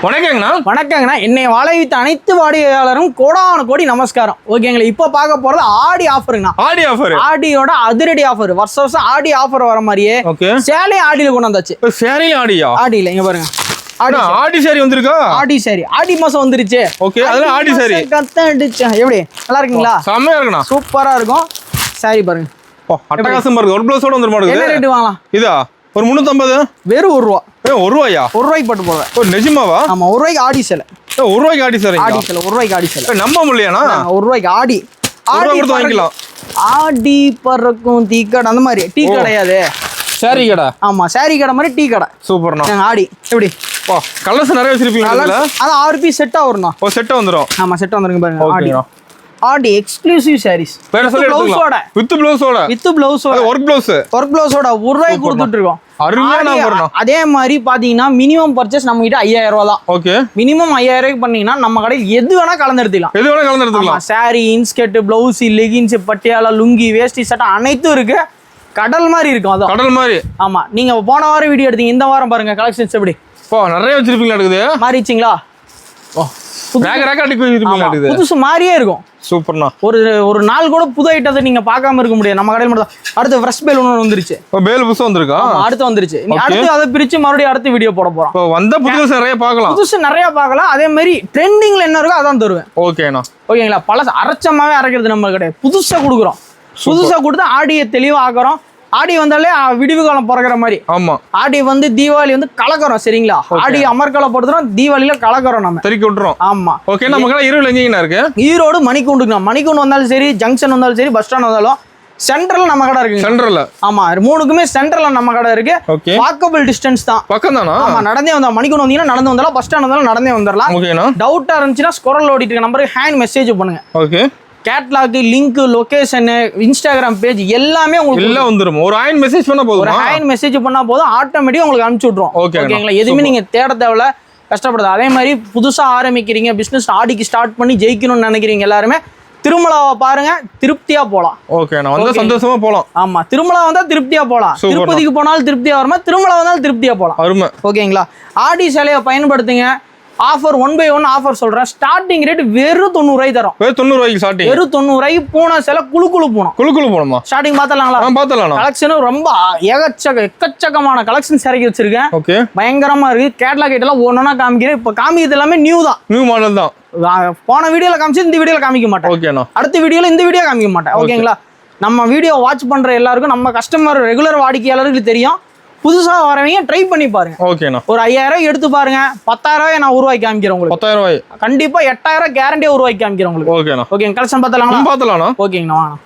வணக்கங்கண்ணா. வணக்கங்கண்ணா. என்னை வாழை வைத்த அனைத்து வாடிக்கையாளரும் கோடான கோடி நமஸ்காரம். ஓகேங்களா, இப்போ பார்க்க போறது ஆடி ஆஃபருங்கண்ணா. ஆடி ஆஃபர், ஆடியோட அதிரடி ஆஃபர். வருஷம் ஆடி ஆஃபர் வர மாதிரியே சேலையும் ஆடியில கொண்டு வந்தாச்சு. சேலையும் ஆடியா? ஆடியில இங்க பாருங்க, ஆடி சாரி வந்திருக்கா? ஆடி சாரி ஆடி மாசம் வந்துருச்சு. ஓகே, அதெல்லாம் ஆடி சாரி கத்த அடிச்சு. எப்படி நல்லா இருக்குங்களா? செமையா இருக்குண்ணா, சூப்பரா இருக்கும். சாரி பாருங்க, அட்டகாசமா இருக்கு. ஒரு ப்ளவுஸோட வந்துருமா? என்ன ரேட் வாங்கலாம்? இதா ஒரு 350. வெறும் 1 ரூபா. 1 ரூபாயா? 1 ரூபாய்க்கு பட்டு போடுவேன். ஓ நிஜமாவா? ஆமா, 1 ரூபாய்க்கு ஆடி சேலை. 1 ரூபாய்க்கு ஆடி சாரி? ஆடி சேலை 1 ரூபாய்க்கு ஆடி சேலை. நம்ப முடியலையாண்ணா? 1 ரூபாய்க்கு ஆடி கொடுத்து வாங்கிக்கலாம். ஆடி பறக்கும் டீ கடை அந்த மாதிரி. டீ கிடையாது, சாரி கடை. ஆமா, சாரி கடை மாதிரி டீ கடை. சூப்பர்ண்ணா. ஆடி எப்படி கலர்ஸ் நிறைய வச்சிருப்பீங்க. அது 6 பீஸ் செட்டா வரும்ண்ணா. ஓ செட் வந்துரும். ஆமா, செட் வந்துருங்க பாருங்க. ஆடி ஆடி எக்ஸ்க்ளூசிவ் சாரீஸ் வித் ப்ளவுஸோட. வித் ப்ளவுஸோட ஒர்க் ப்ளவுஸோட 1 ரூபாய்க்கு கொடுத்துட்டு இருக்கோம். அதே மாதிரி பாத்தீங்கன்னா மினிமம் பர்ச்சேஸ் நம்ம கிட்ட 5000 ரூபா தான். ஓகே, மினிமம் 5000 ரூபாய்க்கு பண்ணீங்கன்னா நம்ம கடையில் எது வேணா கலந்துருக்கலாம். Sari, inskirt, blouse, leggings, Patiala, lungi, வேஷ்டி, சட்டை அனைத்தும் இருக்கு. கடல் மாதிரி இருக்கும். அதான் கடல் மாதிரி. ஆமா, நீங்க போன வாரம் வீடியோ எடுத்தீங்க, இந்த வாரம் பாருங்க கலெக்ஷன்ஸ் எப்படி நிறைய வச்சிருப்பீங்களா? மாறிச்சிங்களா? புதுசு மாதிரியே இருக்கும். சூப்பர்ண்ணா. ஒரு நாள் கூட புது ஐட்டத்தை நீங்க பார்க்காம இருக்க முடியாது நம்ம கடையில் மட்டும். அடுத்து ஃப்ரெஷ் பேல் ஒன்று வந்துருச்சு. பேல் புதுசு வந்திருக்கா? அடுத்து வந்துருச்சு. அடுத்து அதை பிரிச்சு மறுபடியும் அடுத்த வீடியோ போட போறோம். வந்த புதுசு நிறைய பார்க்கலாம். புதுசு நிறைய பார்க்கலாம். அதே மாதிரி ட்ரெண்டிங்ல என்ன இருக்கோ அதான் தருவேன். ஓகேண்ணா. ஓகேங்களா, பழசு அரைச்சமாவே அரைக்கிறது நம்ம கிடையாது. புதுசா கொடுக்குறோம். புதுசா கொடுத்து ஆடியை தெளிவா ஆக்குறோம். ஆடி வந்தாலே விடிவு காலம் பிறகுற மாதிரி. ஆமா, ஆடி வந்து தீபாவளி வந்து கலக்கறோம். சரிங்களா, ஆடி அமர்கலை படுத்துறோம், தீபாவளியில கலக்கறோம் நம்ம. தெறிக்க விட்டுறோம். ஆமா. ஓகே, நம்ம கடை ஈரோடு எங்கேங்கண்ணா இருக்கு? ஈரோடு மணிக்கூண்டுக்குண்ணா. மணிக்கூண்டு வந்தாலும் சரி, ஜங்ஷன் வந்தாலும் சரி, பஸ் ஸ்டாண்ட் வந்தாலும் சென்ட்ரல்ல நம்ம கடை இருக்கு. சென்ட்ரல்ல? ஆமா, 3க்குமே சென்ட்ரல்ல நம்ம கடை இருக்கு. வாக்கபிள் டிஸ்டன்ஸ் தான். பக்கம் தானா? ஆமா, நடந்தே வந்தா. மணிக்கூண்டு வந்தீங்கன்னா நடந்து வந்தாலும், பஸ் ஸ்டாண்ட் வந்தாலும் நடந்தே வந்துடலாம். ஓகேண்ணா. டவுட்டா இருந்துச்சுன்னா ஸ்குரல் ஓடிட்டு இருக்க நம்பருக்கு ஹேண்ட் மெசேஜ் பண்ணுங்க. Okay, catalogue, link, location, Instagram page எல்லாமே உங்களுக்கு எல்லாம் வந்துரும். ஒரு ஹேண்ட் மெசேஜ் பண்ணா போதும். ஒரு ஹேண்ட் மெசேஜ் பண்ணா போதும், ஆட்டோமேட்டிக்கா உங்களுக்கு அனுப்பிச்சு விட்டுரும். ஓகேங்களா, எதுவுமே நீங்க தேட தேவையில்ல, கஷ்டப்படுது. அதே மாதிரி புதுசா ஆரம்பிக்கிறீங்க, பிசினஸ் ஆடிக்கு ஸ்டார்ட் பண்ணி ஜெயிக்கணும்னு நினைக்கிறீங்க எல்லாருமே திருமலாவை பாருங்க, திருப்தியா போலாம். ஓகே, நான் வந்து சந்தோஷமா போலாம். ஆமா, திருமலா வந்தா திருப்தியா போலாம். திருப்பதிக்கு போனாலும் திருப்தியா வருமா, திருமலா வந்தாலும் திருப்தியா போலாம். அருமை. ஓகேங்களா, ஆடி சேலையை பயன்படுத்துங்க. ஆஃபர் 1/1 ஆஃபர் சொல்றேன். ஸ்டார்டிங் ரேட் வெறும் 90 ரூபாய் தரோம். வெறும் 90 ரூபாய்க்கு ஸ்டார்டிங். வெறும் 90 ரூபாய்க்கு பூனா சேலை குளு போணுமா? ஸ்டார்டிங் பார்த்தலாங்களா? பார்த்தலாம். கலெக்ஷனும் ரொம்ப எக்கச்சக்கமான கலெக்ஷன்ஸ் இறக்கி வச்சிருக்கேன். ஓகே, பயங்கரமா இருக்கு. கேட்லாக் ஐட்டெல்லாம் ஒன்னொன்னா காமிக்கிறேன். இப்போ காமிக்கிறது எல்லாமே நியூ தான். நியூ மாடல் தான். போன வீடியோல காமிச்சு இந்த வீடியோல காமிக்க மாட்டேன். ஓகேண்ணா. அடுத்த வீடியோல இந்த வீடியோ காமிக்க மாட்டேன். ஓகேங்களா, நம்ம வீடியோ வாட்ச் பண்ற எல்லாருக்கும், நம்ம கஸ்டமர் ரெகுலர் வாடிக்கையாளர்களுக்கு தெரியும். புதுசா வரவங்க ட்ரை பண்ணி பாருங்க. ஓகேண்ணா. ஒரு 5000 ரூபாய் எடுத்து பாருங்க. 10000 ரூபாய் நான் 1 ரூபாய்க்கு காமிக்கிறேன் உங்களுக்கு. 10000 ரூபாய் கண்டிப்பா 8000 கேரண்டியா 1 ரூபாய்க்கு காமிக்கிறேன் உங்களுக்கு. ஓகேண்ணா. ஓகே, கலெக்ஷன் பார்த்தலாங்களா? ஓகேங்கண்ணா, வாங்க.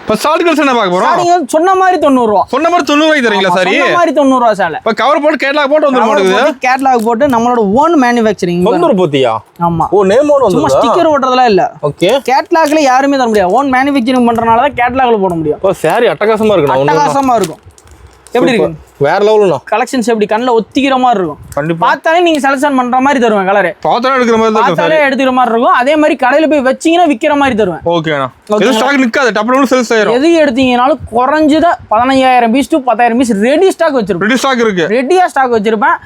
இப்போ ஷார்ட் கலெக்ஷன் என்ன பார்க்க போறோம்? நீங்க சொன்ன மாதிரி 90 ரூபாய். சொன்ன மாதிரி 90 ரூபாய் தரீங்களா? சரி, சொன்ன மாதிரி 90 ரூபாய் சேலை. இப்போ கவர் போட்டு கேட்லாக் போட்டு வந்து மாட்டேங்குது. கேட்லாக் போட்டு நம்மளோட ஓன் மேனுஃபேக்சரிங். சொந்த போத்தியா? ஆமா. ஓ, நேம் ஓன் வந்து சும்மா ஸ்டிக்கர் ஓட்டறதெல்லாம் இல்ல. ஓகே, கேட்லாக்ல யாருமே தர முடியாது. ஓன் மேனுஃபேக்சரிங் பண்றனால தான் கேட்லாக்ல போட முடியும். இப்போ சாரி அட்டகாசமா இருக்கு. அட்டகாசமா இருக்கும். எப்படி இருக்கு? வேற லெவல்ல கலெக்ஷன்ஸ். எப்படி கண்ணுல ஒத்திக்கிற மாதிரி இருக்கும். கண்டிப்பா பார்த்தாலே நீங்க செலக்ஷன் பண்ற மாதிரி தருவேன். கலர் பார்த்தாலே எடுக்கிற மாதிரி தான். பார்த்தாலே எடுக்கிற மாதிரி இருக்கும். அதே மாதிரி கடையில போய் வச்சீங்கன்னா விக்கிற மாதிரி தருவேன். ஓகேண்ணா. இது ஸ்டாக் நிக்காது, டப்புல சேல்ஸ் ஆயிரும். எது எடுத்தீங்கனாலும் குறைஞ்சது 15000 piece to 10000 piece ready stock வச்சிருப்பேன். ரெடி ஸ்டாக் இருக்கு. ரெடியா ஸ்டாக் வச்சிருப்பேன்.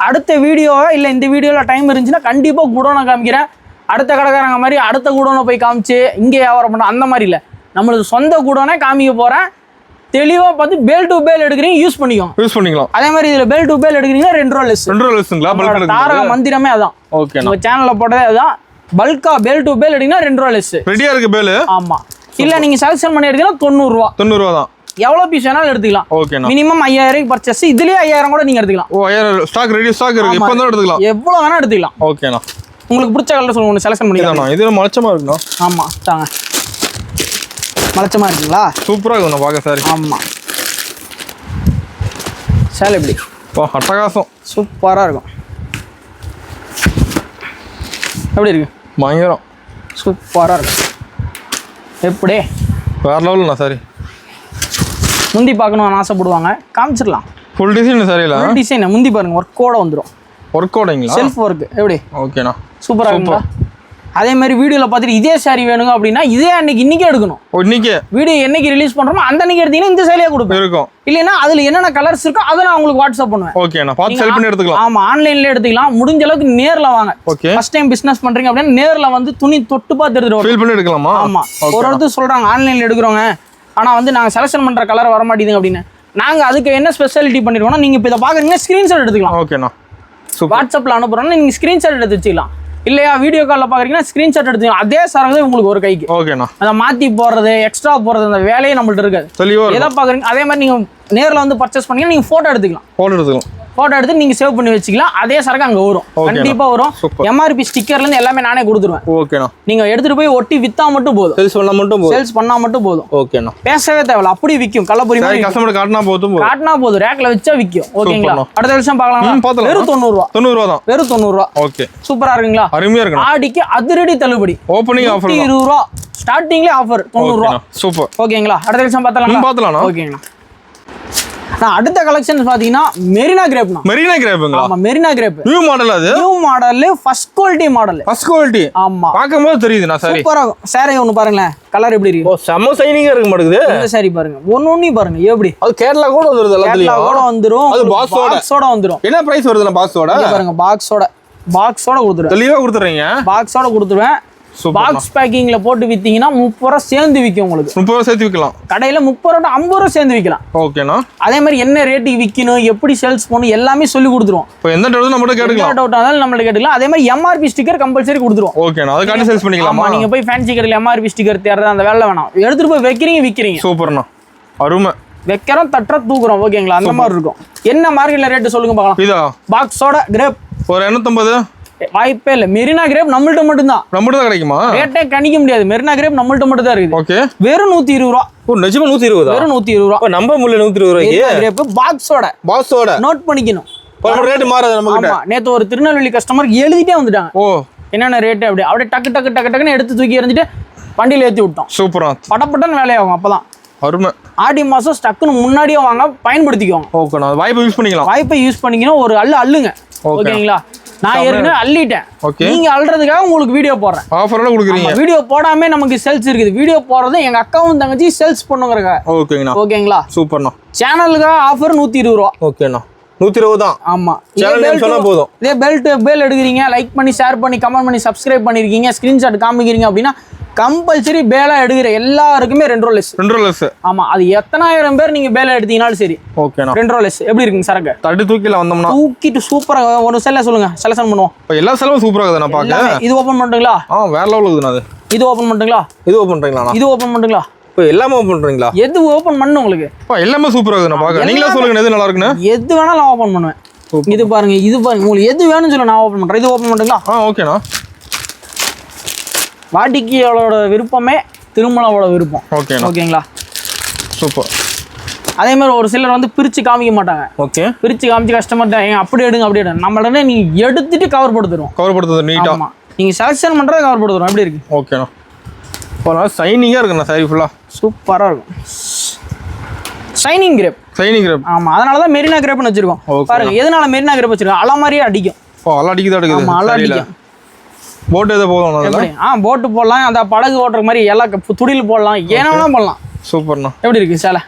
அடுத்த வீடியோவா இல்ல இந்த வீடியோல டைம் இருந்துச்சுன்னா கண்டிப்பா குடோனை காமிக்கிறேன். அடுத்த கடைக்காரங்க மாதிரி அடுத்த குடோனை போய் காமிச்சு இங்க வியாபாரம் பண்ண அந்த மாதிரி இல்ல. நம்மளுக்கு சொந்த குடோனே காமிக்க போறேன். தெளிவா பார்த்து பேல் டு பேல் எடுக்கிறீங்க, யூஸ் பண்ணிக்கலாம். அதே மாதிரி இதுல பேல் டு பேல் எடுக்கிறீங்கன்னா 2 ரூபா லெஸ். தாரக மந்திரமே அதான். ஓகே, நம்ம சேனல்ல போட்டதே அதான். பல்கா பேல் டு பேல் எடுத்தீங்கன்னா 2 ரூபா லெஸ். ரெடியா இருக்கு பேல். ஆமா, இல்ல நீங்க செலக்ஷன் பண்ணி எடுத்தீங்கன்னா 90 ரூபா. 90 ரூபா தான். எவ்வளவு பீஸ் வேணாலும் எடுத்துக்கலாம். ஓகே, மினிமம் 5000 ரூபாய்க்கு பர்ச்சேஸ். இதுலயே 5000 கூட நீங்க எடுத்துக்கலாம். ஓ, 5000 ஸ்டாக் ரெடி ஸ்டாக் இருக்கு. இப்போ தான் எடுத்துக்கலாம். எவ்வளவு வேணா எடுத்துக்கலாம். ஓகேண்ணா. உங்களுக்கு பிடிச்ச கலர் சொல்லுங்க, ஒன்னு செலக்ஷன் பண்ணிக்கலாம். இது மலச்சமா இருக்குண்ணா. ஆமா, தாங்க. மலச்சமா இருக்குங்களா? சூப்பரா இருக்கும் பார்க்க சாரி. ஆமா, சேலை எப்படி? ஓ, அட்டகாசம். சூப்பரா இருக்கும். எப்படி இருக்கு? பயங்கரம். சூப்பரா இருக்கு. எப்படி? வேற லெவல்ண்ணா சாரி. முந்தி பார்க்கணும்னு ஆசைப்படுவாங்க, காமிச்சிடலாம். ஃபுல் டிசைன் சாரி இல்ல? Full design. முந்தி பாருங்க, ஒர்க்கோட வந்துடும். ஒர்க்கோடங்களா? Self work. எப்படி? ஓகேண்ணா. சூப்பரா இருக்குங்களா? அதே மாதிரி வீடியோல பார்த்துட்டு இதே சாரி வேணுங்க அப்படின்னா இதே இன்னைக்கே எடுக்கணும். இன்னைக்கு வீடியோ என்னைக்கு ரிலீஸ் பண்றோமோ அந்த அன்னைக்கு எடுத்தீங்கன்னா இந்த சேலையா கொடுப்பேன் இருக்கும். இல்லைன்னா அதுல என்னென்ன கலர்ஸ் இருக்கோ அதை நான் உங்களுக்கு வாட்ஸ்அப் பண்ணுவேன். ஓகே, நான் பார்த்து செல் பண்ணி எடுத்துக்கலாம். ஆமா, ஆன்லைன்ல எடுத்துக்கலாம். முடிஞ்ச அளவுக்கு நேர்ல வாங்க. ஓகே, ஃபர்ஸ்ட் டைம் பிசினஸ் பண்றீங்க அப்படின்னா நேர்ல வந்து துணி தொட்டு பார்த்து எடுத்துட்டு ஃபீல் பண்ணி எடுக்கலாமா? ஆமா. ஒருத்தர் சொல்றாங்க ஆன்லைன்ல எடுக்கிறோங்க, ஆனா வந்து நாங்க செலக்ஷன் பண்ற கலர் வர மாட்டேங்குது அப்படின்னு. நாங்க அதுக்கு என்ன ஸ்பெஷாலிட்டி பண்ணிருக்கோம்னா, நீங்க இப்போ இதை பாக்குறீங்கன்னா ஸ்கிரீன்ஷாட் எடுத்துக்கலாம். ஓகேண்ணா, வாட்ஸ்அப்ல அனுப்புறோம்னா நீங்க ஸ்கிரீன்ஷாட் எடுத்து வச்சுக்கலாம். இல்லையா வீடியோ காலில் பாக்குறீங்கன்னா ஸ்கிரீன்ஷாட் எடுத்துக்கலாம். அதே சரக்கு உங்களுக்கு ஒரு கைக்கு. ஓகேண்ணா, அதை மாத்தி போடுறது எக்ஸ்ட்ரா போடுறது அந்த வேலையே நம்மள்ட்ட இருக்காது. எதை பாக்குறீங்க அதே மாதிரி நீங்க நேர்ல வந்து பர்ச்சேஸ் பண்ணீங்கன்னா நீங்க போட்டோ எடுத்துக்கலாம். போட்டோ எடுத்து நீங்க சேவ் பண்ணி வச்சுக்கலாம். அதே சரக்கு அங்க வரும், கண்டிப்பா வரும். எம்ஆர்பி ஸ்டிக்கர்ல இருந்து எல்லாமே நானே கொடுத்துருவேன். ஓகேண்ணா, நீங்க எடுத்துட்டு போய் ஒட்டி வித்தா மட்டும் போதும். சேல்ஸ் பண்ணா மட்டும் போதும். ஓகேண்ணா, பேசவே தேவையில்ல, அப்படி விக்கும். கள்ளப்பொரி மாதிரி கஸ்டமர் காட்டினா போதும், ரேக்ல வச்சா விக்கும். ஓகேங்களா, அடுத்த வருஷம் பார்க்கலாம். வெறும் 90 ரூபா. 90 ரூபா தான். வெறும் 90 ரூபா. ஓகே, சூப்பரா இருக்குங்களா? அருமையா இருக்கு. ஆடிக்கு அதிரடி தள்ளுபடி. ஓபனிங் ஆஃபர் 20 ரூபா ஸ்டார்டிங்ல ஆஃபர் 90 ரூபா. சூப்பர். ஓகேங்களா, அடுத்த வருஷம் பார்த்தலாம். ஓகேங்களா, நான் அடுத்த கலெக்ஷன் பாத்தீங்கன்னா மெரினா கிரேப்னா. மெரினா கிரேப்ங்களா? ஆமா, மெரினா கிரேப். New model. அது new model, first quality model. First quality. ஆமா, பாக்கும்போது தெரியுது. நான் சாரி சூப்பரா இருக்கும். சாரி ஒன்னு பாருங்களேன், கலர் எப்படி இருக்கு. செம ஷைனிங்கா இருக்கு மாட்டேங்குது. இந்த சாரி பாருங்க, ஒண்ணு பாருங்க எப்படி. அது கேரளா கூட வந்துருது. கேரளா கூட வந்துரும். அது பாக்ஸோட வந்துரும். என்ன பிரைஸ் வருதுல பாக்ஸோட? பாருங்க, பாக்ஸோட கொடுத்துறேன். தெளிவா கொடுத்துறீங்க. பாக்ஸோட கொடுத்துருவேன். பாக்ஸ் பேக்கிங்ல போட்டு வித்தீங்கன்னா 30 ரூபா சேர்ந்து விற்கும். உங்களுக்கு 30 ரூபா சேர்த்து விற்கலாம். கடையில 30 ரூபா 50 ரூபா சேர்ந்து விற்கலாம். ஓகேண்ணா, அதே மாதிரி என்ன ரேட்டுக்கு விற்கணும், எப்படி சேல்ஸ் பண்ணணும் எல்லாமே சொல்லி கொடுத்துருவோம். இப்போ எந்த டவுட் நம்மகிட்ட கேட்கலாம். டவுட் ஆனாலும் நம்மள்ட்ட கேட்கலாம். அதே மாதிரி எம்ஆர்பி ஸ்டிக்கர் கம்பல்சரி கொடுத்துருவோம். ஓகேண்ணா, அது காட்டி சேல்ஸ் பண்ணிக்கலாமா? நீங்க போய் ஃபேன்சி கடையில் எம்ஆர்பி ஸ்டிக்கர் தேடுறது அந்த வேலை வேணாம். எடுத்துட்டு போய் வைக்கிறீங்க, விற்கிறீங்க. சூப்பர்ண்ணா, அருமை. வைக்கிறோம், தட்டுற தூக்குறோம். ஓகேங்களா, அந்த மாதிரி இருக்கும். என்ன மார்க்கெட்ல ரேட்டு சொல்லுங்க பார்க்கலாம். இதா பாக்ஸோட கிரேப் ஒரு 850. வாய்ப்பே இல்ல. மெரினா கிரேப் நம்மள்ட்ட மட்டும் தான் கிடைக்குமா? ரேட்டே கணிக்க முடியாது. மெரினா கிரேப் நம்மள்ட்ட மட்டும் தான் இருக்குது. ஓகே, வெறும் 120 ரூபா. ஓ, நிஜமா 120? வெறும் 120 ரூபா. நம்ப முடியல. 120 ரூபாய்க்கு கிரேப் பாக்ஸோட நோட் பண்ணிக்கணும். ரேட் மாறாது நமக்கு. ஆமா, நேத்து ஒரு திருநெல்வேலி கஸ்டமர் எழுதிட்டே வந்துட்டாங்க. ஓ, என்னென்ன ரேட் அப்படியே டக்கு டக்குன்னு எடுத்து தூக்கி எறிஞ்சிட்டு வண்டியில ஏத்தி விட்டோம். சூப்பரா படப்பட்டன்னு வேலையாகும். அப்பதான் அருமை. ஆடி மாசம் ஸ்டக்குன்னு முன்னாடியே வாங்க, பயன்படுத்திக்குவாங்க. ஓகே, நான் வாய்ப்பை யூஸ் பண்ணிக்கணும். ஒரு அள்ளுங்க. ஓகேங்களா, நான் ஏற்கனவே அள்ளிட்டேன். நீங்க அள்ளுறதுக்காக உங்களுக்கு வீடியோ போடுறேன். ஆஃபரோட கொடுக்குறீங்க. வீடியோ போடாமே நமக்கு சேல்ஸ் இருக்குது. வீடியோ போடுறது எங்க அக்காவும் தங்கச்சி சேல்ஸ் பண்ணுங்கறங்க. ஓகேங்களா, சூப்பர்ண்ணா. சேனலுக்கு ஆஃபர் 120 ரூபா. ஓகேண்ணா, 120 தான். ஆமா, சேனல் சொன்னா போதும். இதே பெல் எடுக்கிறீங்க, லைக் பண்ணி ஷேர் பண்ணி கமெண்ட் பண்ணி சப்ஸ்கிரைப் பண்ணிருக்கீங்க, ஸ்கிரீன்ஷாட் காமிக்கிறீங்க அப்படின்னா கம்பல்சரி பேலா எடுக்கிற எல்லாருக்குமே 2 ரூபா லெஸ். ஆமா, அது எத்தனாயிரம் பேர் நீங்க பேலா எடுத்தீங்கனாலும் சரி. ஓகேண்ணா, 2 ரூபா லெஸ். எப்படி இருக்குங்க சரக்கு? தட்டி தூக்கில வந்தோம்னா தூக்கிட்டு சூப்பரா ஒரு செல்ல சொல்லுங்க, செலக்ஷன் பண்ணுவோம். எல்லா செலவும் சூப்பரா இருக்குது. நான் பாக்க இது ஓபன் பண்ணுங்களா? வேற லெவல் இருக்குதுண்ணா. அது இது ஓபன் பண்ணுங்களா? இது ஓபன் பண்றீங்களா? இது ஓபன் பண்ணுங்களா? இப்போ எல்லாமே ஓபன் பண்றீங்களா? எது ஓபன் பண்ணு உங்களுக்கு? எல்லாமே சூப்பரா இருக்குது. நான் பாக்க நீங்களே சொல்லுங்க எது நல்லா இருக்குன்னு. எது வேணாலும் நான் ஓபன் பண்ணுவேன். இது பாருங்க, உங்களுக்கு எது வேணும்னு சொல்லுங்க, நான் ஓபன் பண்றேன். இது ஓபன் பண்ணுங்களா? ஓகேண்ணா. வாடிக்கையாளரோட விருப்பமே திருமணவோட விருப்பம். ஓகேங்களா, சூப்பர். அதே மாதிரி ஒரு சிலர் வந்து பிரிச்சு காமிக்க மாட்டாங்க. ஓகே, பிரிச்சு காமிச்சு கஸ்டமர் அப்படி எடுங்க. நம்மள நீங்க எடுத்துட்டு கவர் போட்டு தருவோம். நீட்டா நீங்க செலக்ஷன் பண்றத கவர் போட்டு தருவோம். எப்படி இருக்கு? ஓகேண்ணா, இப்போ ஷைனிங்கா இருக்குண்ணா. சாரி ஃபுல்லா சூப்பரா இருக்கும். Shining crepe. ஆமா, அதனாலதான் மெரினா கிரேப்னு வச்சிருக்கோம். பாருங்க, எதனால மெரினா கிரேப் வச்சிருக்கோம்? அலமாரியே அடிக்கும். அல அடிக்கும். போட் எதை போடலாம்? போட்டு போடலாம். அந்த படகு ஓட்டுற மாதிரி எல்லாம் துடியில் போடலாம். ஏன்னா போடலாம். சூப்பர்ண்ணா. எப்படி இருக்கு சேலை?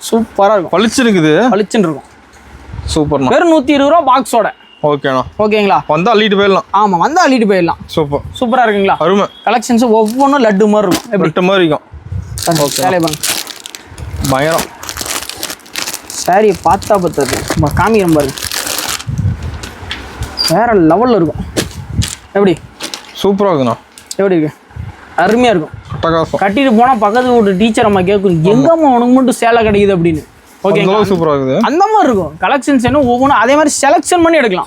சூப்பரா இருக்கும். பளிச்சுன்னு இருக்கும். சூப்பர்ண்ணா. வெறும் 120 ரூபா பாக்ஸோட. ஓகேண்ணா. ஓகேங்களா, வந்தா அள்ளிட்டு போயிடலாம். ஆமா, வந்தா அள்ளிட்டு போயிடலாம். சூப்பரா இருக்குங்களா? அருமை. கலெக்ஷன்ஸ் ஒவ்வொன்றும் லட்டு மாதிரி இருக்கும். லட்டு மாதிரி இருக்கும். சேலை பாருங்க, பயங்கரம். சாரி பார்த்தா பத்தாது, காமிக்கிறேன் பாருங்க. வேற லெவல்ல இருக்கும். எப்படி? சூப்பரா இருக்குண்ணா. எப்படி இருக்கு? அருமையா இருக்கும். கட்டிட்டு போனா பக்கத்து வீட்டு டீச்சர் அம்மா கேட்கும், எங்கம்மா உனக்கு மட்டும் சேலை கிடைக்குது அப்படின்னு. ஓகேங்களா, சூப்பரா இருக்குது. அந்த மாதிரி இருக்கும். கலெக்ஷன்ஸ் என்ன ஒவ்வொன்றும் அதே மாதிரி செலக்ஷன் பண்ணி எடுக்கலாம்.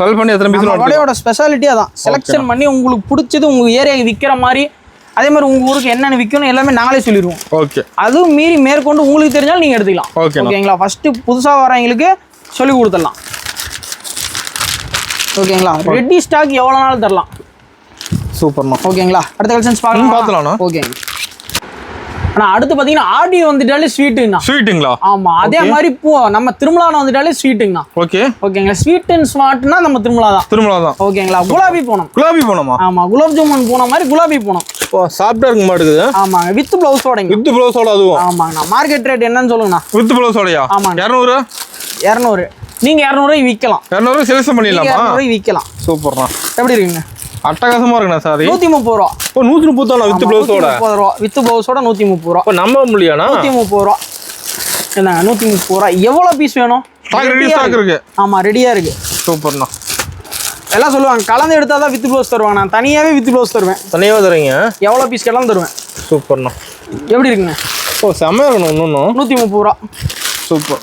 கடையோட ஸ்பெஷாலிட்டி அதான். செலக்ஷன் பண்ணி உங்களுக்கு பிடிச்சது உங்க ஏரியாவுக்கு விற்கிற மாதிரி, அதே மாதிரி உங்க ஊருக்கு என்னென்ன விற்கணும் எல்லாமே நாங்களே சொல்லிடுவோம். ஓகே, அதுவும் மீறி மேற்கொண்டு உங்களுக்கு தெரிஞ்சாலும் நீங்க எடுத்துக்கலாம். ஓகேங்களா, ஃபர்ஸ்ட் புதுசா வரவங்களுக்கு சொல்லி கொடுத்துடலாம். ஓகேங்களா, ரெடி ஸ்டாக் எவ்வளவு நாள் தரலாம். சூப்பர்ண்ணா. ஓகேங்களா, அடுத்த கலெக்ஷன்ஸ் பார்க்கலாம். ஓகேங்க, ஆனா அடுத்து பாத்தீங்கன்னா ஆடி வந்துட்டாலே ஸ்வீட்டுங்கண்ணா. ஸ்வீட்டுங்களா? ஆமா, அதே மாதிரி நம்ம திருமலான வந்துட்டாலே ஸ்வீட்டுங்கண்ணா. ஓகேங்களா, ஸ்வீட் அண்ட் ஸ்மார்ட்னா நம்ம திருமலா தான். திருமலா தான். ஓகேங்களா, குலாபி பூனம். குலாபி பூனமா? ஆமா, குலாப் ஜாமுன் பூனம் மாதிரி குலாபி பூனம். சாப்பிட்டா இருக்க மாட்டேங்குது. ஆமாங்க, வித் பிளவுஸோட. வித் பிளவுஸோட அதுவும். ஆமாங்கண்ணா. மார்க்கெட் ரேட் என்னன்னு சொல்லுங்கண்ணா. வித் பிளவுஸோடயா? ஆமாங்க. 200. 200. நீங்க 200 விக்கலாம். 200 செலக்ட் பண்ணிடலாமா? 200 விக்கலாம். சூப்பர்ண்ணா. எப்படி இருக்குங்க? அட்டகாசமா இருக்குண்ணா சாரி. 130 ரூபா. 130 தானா வித் பிளவுஸோட? 130 ரூபா வித் பிளவுஸோட 130 ரூபா. நம்ப முடியாதா? 130 ரூபா. என்னங்க 130 ரூபா. எவ்வளவு பீஸ் வேணும்? ஸ்டாக் இருக்கு. ஆமா, ரெடியா இருக்கு. சூப்பர்ண்ணா. எல்லாம் சொல்லுவாங்க கலந்து எடுத்தா தான் வித் ப்ளவுஸ் தருவாங்க. நான் தனியாவே வித் ப்ளவுஸ் தருவேன். தனியாவே தரீங்க? எவ்வளவு பீஸ் கேட்டாலும் தருவேன். சூப்பர்ண்ணா. எப்படி இருக்குங்க? செம்மையா இருக்கணும். இன்னொன்னும் 130 ரூபா. சூப்பர்.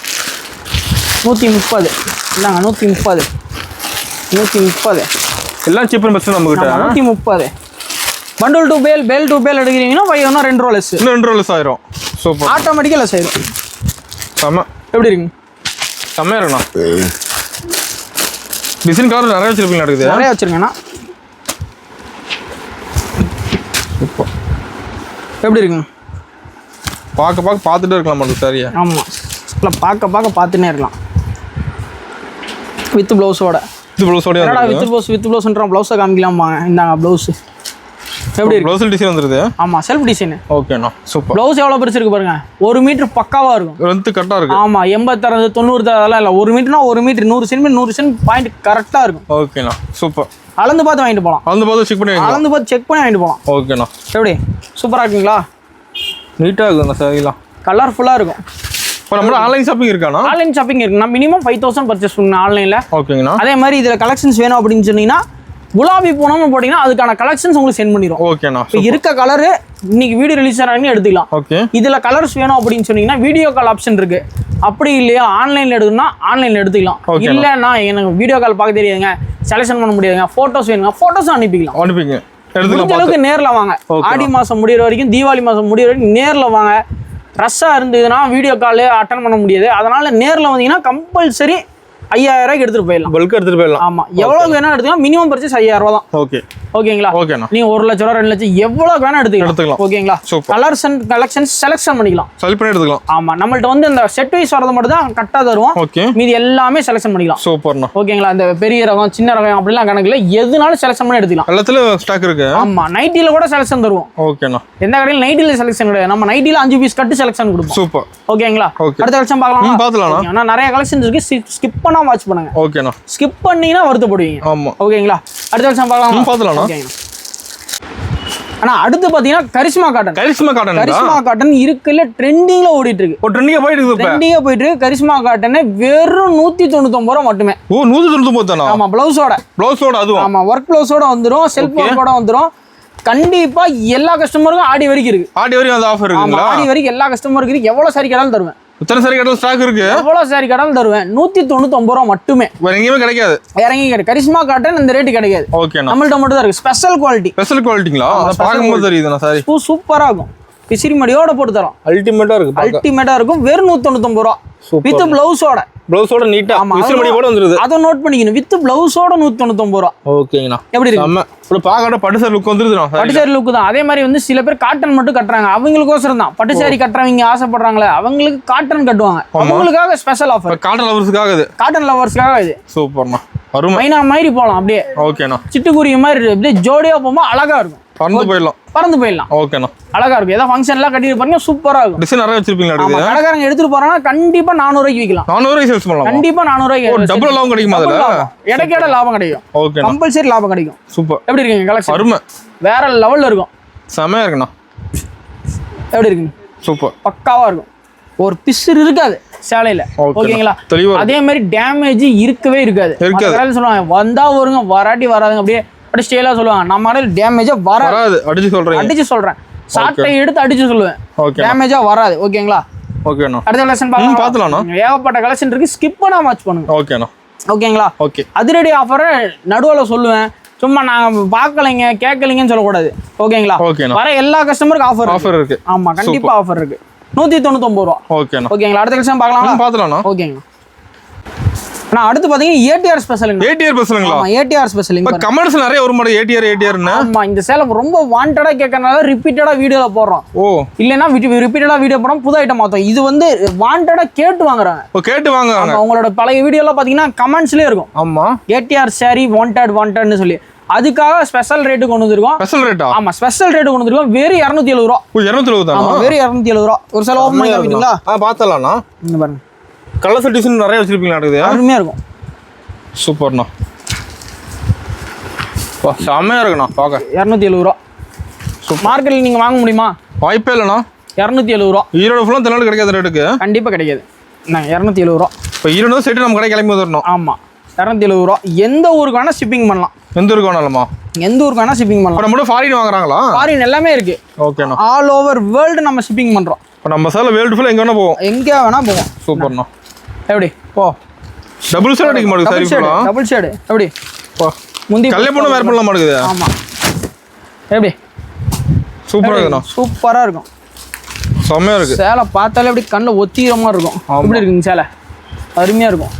130. இந்தாங்க 130. 130. எல்லாம் சீப் அண்ட் பெஸ்ட் நம்ம கிட்ட. 130. பண்டில் டு பேல் டு பேல் எடுக்கிறீங்கன்னா 2 ரூபா லெஸ். 2 ரூபா லெஸ் ஆயிரும். சூப்பர். ஆட்டோமேட்டிக்கா லெஸ் ஆயிரும். செம்ம. எப்படி இருக்குங்க? செம்மையா இருக்கணும். டிசைன் கலர் நிறைய வச்சிருப்பீங்க. நடக்குது நிறைய வச்சிருக்கேன்னா. சூப்பர். எப்படி இருக்குங்க? பார்த்துட்டே இருக்கலாம் மட்டும். சரியா? ஆமாம், இல்லை பார்த்துனே இருக்கலாம். வித் ப்ளவுஸோட. வித் ப்ளவுஸ்ன்றான். ப்ளவுஸை காமிக்கலாமாங்க. இந்தாங்க ப்ளவுஸ். எப்படி இருக்கு? ப்ளவுஸ் டிசைன் வந்துருது. ஆமாம், செல்ஃப் டிசைன். ஓகேண்ணா. சூப்பர். ப்ளவுஸ் எவ்வளோ பெருசு இருக்கு பாருங்க. 1 மீட்டர் பக்காவாக இருக்கும். லென்த் கரெக்டாக இருக்கு. ஆமாம், 86 90 அதெல்லாம் இல்லை. 1 மீட்டர்னா 1 மீட்டர் 100 சென்டிமீட்டர் 100 சென்டிமீட்டர் பாயிண்ட் கரெக்டாக இருக்கும். ஓகேண்ணா. சூப்பர். அளந்து பார்த்து வாங்கிட்டு போகலாம். அளந்து பார்த்து செக் பண்ணி வாங்கிட்டு போகலாம். ஓகேண்ணா. எப்படி சூப்பராக இருக்குங்களா? நீட்டாக இருக்குண்ணா. சரிங்களா? கலர்ஃபுல்லாக இருக்கும். இப்போ நம்ம ஆன்லைன் ஷாப்பிங் இருக்காண்ணா? ஆன்லைன் ஷாப்பிங் இருக்குண்ணா. மினிமம் 5000 பர்ச்சேஸ் பண்ணுங்க ஆன்லைனில். ஓகேங்கண்ணா. அதே மாதிரி இதில் கலெக்ஷன்ஸ் வேணும் அப்படின்னு சொன்னீங்கன்னா குலாபி பூனம்னு போட்டிங்கன்னா அதுக்கான கலெக்ஷன்ஸ் உங்களுக்கு சென்ட் பண்ணிடும். ஓகேண்ணா. இப்போ இருக்க கலரு இன்னைக்கு வீடியோ ரிலீஸ் ஆனாங்க எடுத்துக்கலாம். ஓகே. இதில் கலர்ஸ் வேணும் அப்படின்னு சொன்னீங்கன்னா வீடியோ கால் ஆப்ஷன் இருக்கு. அப்படி இல்லையா ஆன்லைனில் எடுக்கணும்னா ஆன்லைனில் எடுத்துக்கலாம். இல்லைன்னா எனக்கு வீடியோ கால் பார்க்க தெரியாதுங்க, செலக்ஷன் பண்ண முடியாதுங்க, ஃபோட்டோஸ் வேணுங்க, ஃபோட்டோஸும் அனுப்பிக்கலாம். முடிஞ்ச அளவுக்கு நேரில் வாங்க. ஆடி மாதம் முடிகிற வரைக்கும், தீபாவளி மாதம் முடிகிற வரைக்கும் நேரில் வாங்க. ரஷ்ஷாக இருந்ததுன்னா வீடியோ கால் அட்டன் பண்ண முடியாது. அதனால் நேரில் வந்தீங்கன்னா கம்பல்சரி 5000 ரூபாய்க்கு எடுத்துட்டு போயிடலாம். பல்க் எடுத்துட்டு போயிடலாம். ஆமா, எவ்வளவு வேணா எடுத்துக்கலாம். மினிமம் பர்ச்சேஸ் 5000 ரூபாய் தான். ஓகே. ஓகேங்களா? நீங்க 1 லட்சம் ரூபாய் 2 லட்சம் எவ்வளவு வேணா எடுத்துக்கலாம். ஓகேங்களா? கலர்ஸ் அண்ட் கலெக்ஷன்ஸ் செலக்ஷன் பண்ணிக்கலாம். செலக்ட் பண்ணி எடுத்துக்கலாம். ஆமா, நம்மள்ட்ட வந்து இந்த செட் வைஸ் வரது மட்டும் தான் கரெக்டா தருவோம். ஓகே. மீதி எல்லாமே செலக்ஷன் பண்ணிக்கலாம். சூப்பர்ண்ணா. ஓகேங்களா? இந்த பெரிய ரகம் சின்ன ரகம் அப்படிலாம் கணக்குல எதுனாலும் செலக்ஷன் பண்ணி எடுத்துக்கலாம். எல்லாத்துலயும் ஸ்டாக் இருக்கு. ஆமா, நைட்டில கூட செலக்ஷன் தருவோம். ஓகேண்ணா. எந்த கடையில் நைட்டில செலக்ஷன் கிடையாது. நம்ம நைட்டில 5 பீஸ் கட்டு செலக்ஷன் கொடுப்போம். சூப்பர். ஓகேங்களா? அடுத்த கலெக்ஷன் பார்க்கலாம். ஆனா நிறைய கலெக்ஷன்ஸ் இருக்கு. ஸ்கிப் பண்ணாம வாட்ச் பண்ணுங்க. ஓகேண்ணா. ஸ்கிப் பண்ணீங்கன்னா வருத்தப்படுவீங்க. ஆமா. ஓகேங்களா? அடுத்த வருஷம் பார்க்கலாம். ஆனா அடுத்து பாத்தீங்கன்னா கரிஷ்மா காட்டன் இருக்குல்ல, ட்ரெண்டிங்ல ஓடிட்டு இருக்கு. ட்ரெண்டிங்கா போயிட்டு இருக்கு. கரிஷ்மா காட்டன் வெறும் 199 ரூபாய் மட்டுமே. ஓ, 199 தானா? ஆமா, பிளவுஸோட அதுவும். ஆமா, ஒர்க் பிளவுஸோட வந்துரும், செல்ஃப் ஒர்க்கோட வந்துரும். கண்டிப்பா எல்லா கஸ்டமருக்கும் ஆடி வரைக்கும் இருக்கு. ஆடி வரைக்கும் அந்த ஆஃபர் இருக்குங்களா? ஆடி வரைக்கும் எல்லா கஸ்டமருக்கும் இருக்கு. எவ்வளவு சாரி கேட்டாலும் தருவேன். இத்தனை சாரி கேட்டாலும் ஸ்டாக் இருக்கு. எவ்வளவு சாரி கேட்டாலும் தருவேன். 199 ரூபாய் மட்டுமே. வேற எங்கேயுமே கிடைக்காது. கரிஷ்மா காட்டன் இந்த ரேட் கிடைக்காது. ஓகே, நம்மள்ட்ட மட்டும் தான் இருக்கு. ஸ்பெஷல் குவாலிட்டிங்களா? பாக்கும்போது தெரியுதுண்ணா. சாரி சூப்பரா இருக்கும். பிசிறி மடியோட போட்டு தரோம். அல்டிமேட்டா இருக்கும். வெறும் 199 ரூபாய் வித் பிளவுஸோட நீட்டா பிசிறி மடியோட வந்துருது. அத நோட் பண்ணிக்கணும். வித் பிளவுஸோட 199 ரூபாய். ஓகேங்கண்ணா. எப்படி இருக்கு? ஒரு பாக்காட பட்டு சாரி லுக் வந்துருதுண்ணா. பட்டு சாரி லுக் தான். அதே மாதிரி வந்து சில பேர் காட்டன் மட்டும் கட்டுறாங்க. அவங்களுக்கோசரம் தான். பட்டு சாரி கட்டுறவங்க ஆசைப்படுறாங்களே அவங்களுக்கு காட்டன் கட்டுவாங்க. அவங்களுக்காக ஸ்பெஷல் ஆஃபர். காட்டன் லவர்ஸ்க்காக இது. சூப்பர்ண்ணா. மைனா மாதிரி போலாம் அப்படியே. ஓகேண்ணா. சிட்டுக்குருவி மாதிரி அப்படியே ஜோடியா போகும்போது அழகா இருக்கும். பறந்து போயிடலாம். ஓகேண்ணா. அழகா இருக்கும். ஏதாவது ஃபங்க்ஷன் எல்லாம் கட்டிட்டு பாருங்க, சூப்பரா இருக்கும். டிசைன் நிறைய வச்சிருப்பீங்க. கடைக்காரங்க எடுத்துட்டு போறாங்கன்னா கண்டிப்பா 400 ரூபாய்க்கு விக்கலாம். 400 ரூபாய்க்கு சேல்ஸ் பண்ணலாம். கண்டிப்பா 400 ரூபாய்க்கு டபுள் லாபம் கிடைக்குமா? அதுல எடைக்கேட லாபம் கிடைக்கும். ஓகே, கம்பல்சரி லாபம் கிடைக்கும். சூப்பர். எப்படி இருக்கீங்க? கலெக்ஷன் அருமை, வேற லெவல்ல இருக்கும். செமையா இருக்குண்ணா. எப்படி இருக்குங்க? சூப்பர், பக்காவா இருக்கும். ஒரு பிசுறு இருக்காது சேலையில. ஓகேங்களா? அதே மாதிரி டேமேஜ் இருக்கவே இருக்காது. சொல்லுவாங்க வந்தா வருங்க, வராட்டி வராதுங்க. அப்படியே ஸ்டைலா சொல்லுவாங்க. நம்ம மாடல் டேமேஜா வராது. அடிச்சு சொல்றேன். சாட்டை எடுத்து அடிச்சு சொல்லுவேன். டேமேஜா வராது. ஓகேங்களா? ஓகேண்ணா. அடுத்த கலெக்ஷன் பார்க்கலாம். ஏகப்பட்ட கலெக்ஷன் இருக்கு. ஸ்கிப் பண்ணாம வாட்ச் பண்ணுங்க. ஓகேண்ணா. ஓகேங்களா? ஓகே. அதிரடி ஆஃபரை நடுவில் சொல்லுவேன். சும்மா நாங்க பார்க்கலைங்க கேட்கலைங்கன்னு சொல்லக்கூடாது. ஓகேங்களா? வர எல்லா கஸ்டமருக்கும் ஆஃபர் இருக்கு. ஆமா, கண்டிப்பா ஆஃபர் இருக்கு. 199 ரூபா. ஓகேங்களா? அடுத்த கலெக்ஷன் பார்க்கலாம். ஓகேங்களா? ஆனா அடுத்து பாத்தீங்கன்னா ஏடிஆர் ஸ்பெஷலுங்க. ஏடிஆர் ஸ்பெஷலுங்களா? ஆமா ஏடிஆர் ஸ்பெஷலுங்க. இப்ப கமெண்ட்ஸ் நிறைய வரும் மாட்டே ஏடிஆர்னு. ஆமா இந்த சேலை ரொம்ப வாண்டடா கேட்கறனால ரிப்பீட்டடா வீடியோல போடுறோம். ஓ இல்லனா ரிப்பீட்டடா வீடியோ போறோம், புது ஐட்டம் மாத்தோம். இது வந்து வாண்டடா கேட்டு வாங்குறாங்க. ஓ கேட்டு வாங்குறாங்க. அவங்களோட பழைய வீடியோல பாத்தீங்கன்னா கமெண்ட்ஸ்லயே இருக்கும். ஆமா ஏடிஆர் சாரி வாண்டட்னு சொல்லி அதுக்காக ஸ்பெஷல் ரேட் கொண்டு வந்திருக்கோம். ஸ்பெஷல் ரேட்டா? ஆமா ஸ்பெஷல் ரேட் கொண்டு வந்திருக்கோம். வெறும் 270 ரூபாய். ஓ 270 தான். ஆமா வெறும் 270 ரூபாய். ஒரு சேலை ஓபன் பண்ணி காமிப்பீங்களா? பார்த்தலாம்ண்ணா. இங்க பாருங்க கலர் செட் டிசைன் நிறைய வச்சிருப்பீங்களா? இருக்குது அருமையா இருக்கும். சூப்பர்ண்ணா. வா செமையா இருக்குண்ணா பார்க்க. 270 ரூபாய். மார்க்கெட்ல நீங்க வாங்க முடியுமா? வாய்ப்பே இல்லைண்ணா. 270 ரூபாய். ஈரோடு ஃபுல்லாக தமிழ்நாடு கிடைக்காத ரேட்டுக்கு கண்டிப்பா கிடைக்காது. நாங்க 270 ரூபாய். இப்போ ஈரோடு செட்டு நம்ம கடை கிளம்பி வந்துடணும். ஆமா 270 ரூபாய். எந்த ஊருக்கு வேணா ஷிப்பிங் பண்ணலாம். எந்த ஊருக்கு வேணாலுமா? எந்த ஊருக்கு வேணா ஷிப்பிங் பண்ணலாம். நம்ம ஃபாரின் வாங்குறாங்களா? ஃபாரின் எல்லாமே இருக்கு. ஓகேண்ணா. ஆல் ஓவர் வேர்ல்டு நம்ம ஷிப்பிங் பண்றோம். இப்போ நம்ம சேலை வேர்ல்டு ஃபுல்லாக எங்கே வேணா போவோம். எங்கே வேணா போவோம். சூப்பர்ண்ணா. எப்படி போ டபுள் ஷேட் அடிக்க மாட்டேங்குது. சரி ஃபுல்லாக டபுள் ஷேட். எப்படி போ முந்தி கல்லே பொண்ணு வேர் பண்ணலாம் மாட்டேங்குது. ஆமா எப்படி சூப்பராக இருக்குண்ணா. சூப்பரா இருக்கும். செம்மையா இருக்கு. சேலை பார்த்தாலே அப்படி கண்ணில் ஒத்திக்கிற மாதிரி இருக்கும். எப்படி இருக்குங்க சேலை? அருமையா இருக்கும்.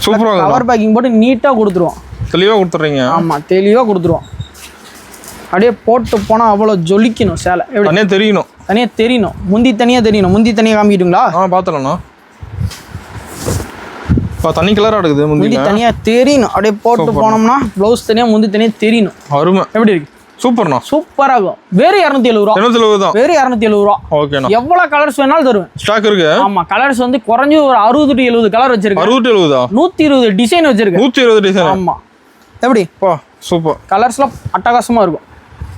சூப்பராக இருக்கு. கவர் பேக்கிங் போட்டு நீட்டா கொடுத்துருவோம். தெளிவாக கொடுத்துட்றீங்க. ஆமா தெளிவா கொடுத்துருவோம். அப்படியே போட்டு போனா அவ்வளவு ஜொலிக்கணும் சேலை. எப்படி தனியாக தெரியணும். தனியா தெரியணும். முந்தி தனியா தெரியணும். முந்தி தனியா காமிக்கிட்டுங்களா? பார்த்தலாம்ண்ணா. இப்போ தனி கலராக இருக்குது. முந்தி தனியா தெரியணும். அப்படியே போட்டு போனோம்னா ப்ளவுஸ் தனியா முந்தி தனியா தெரியணும். அருமை. எப்படி இருக்கு? சூப்பர்ண்ணா. சூப்பரா இருக்கும். வெறும் 270 ரூபாய். 270 தான். வெறும் 270 ரூபாய். ஓகேண்ணா. எவ்வளவு கலர்ஸ் வேணாலும் தருவேன். ஸ்டாக் இருக்கு. ஆமா கலர்ஸ் வந்து குறைஞ்சு ஒரு 60 to 70 கலர் வச்சிருக்கேன். 60 to 70 120 டிசைன் வச்சிருக்கேன். 120 டிசைன். ஆமா எப்படி பா சூப்பர். கலர்ஸ்லாம் அட்டகாசமா இருக்கும்.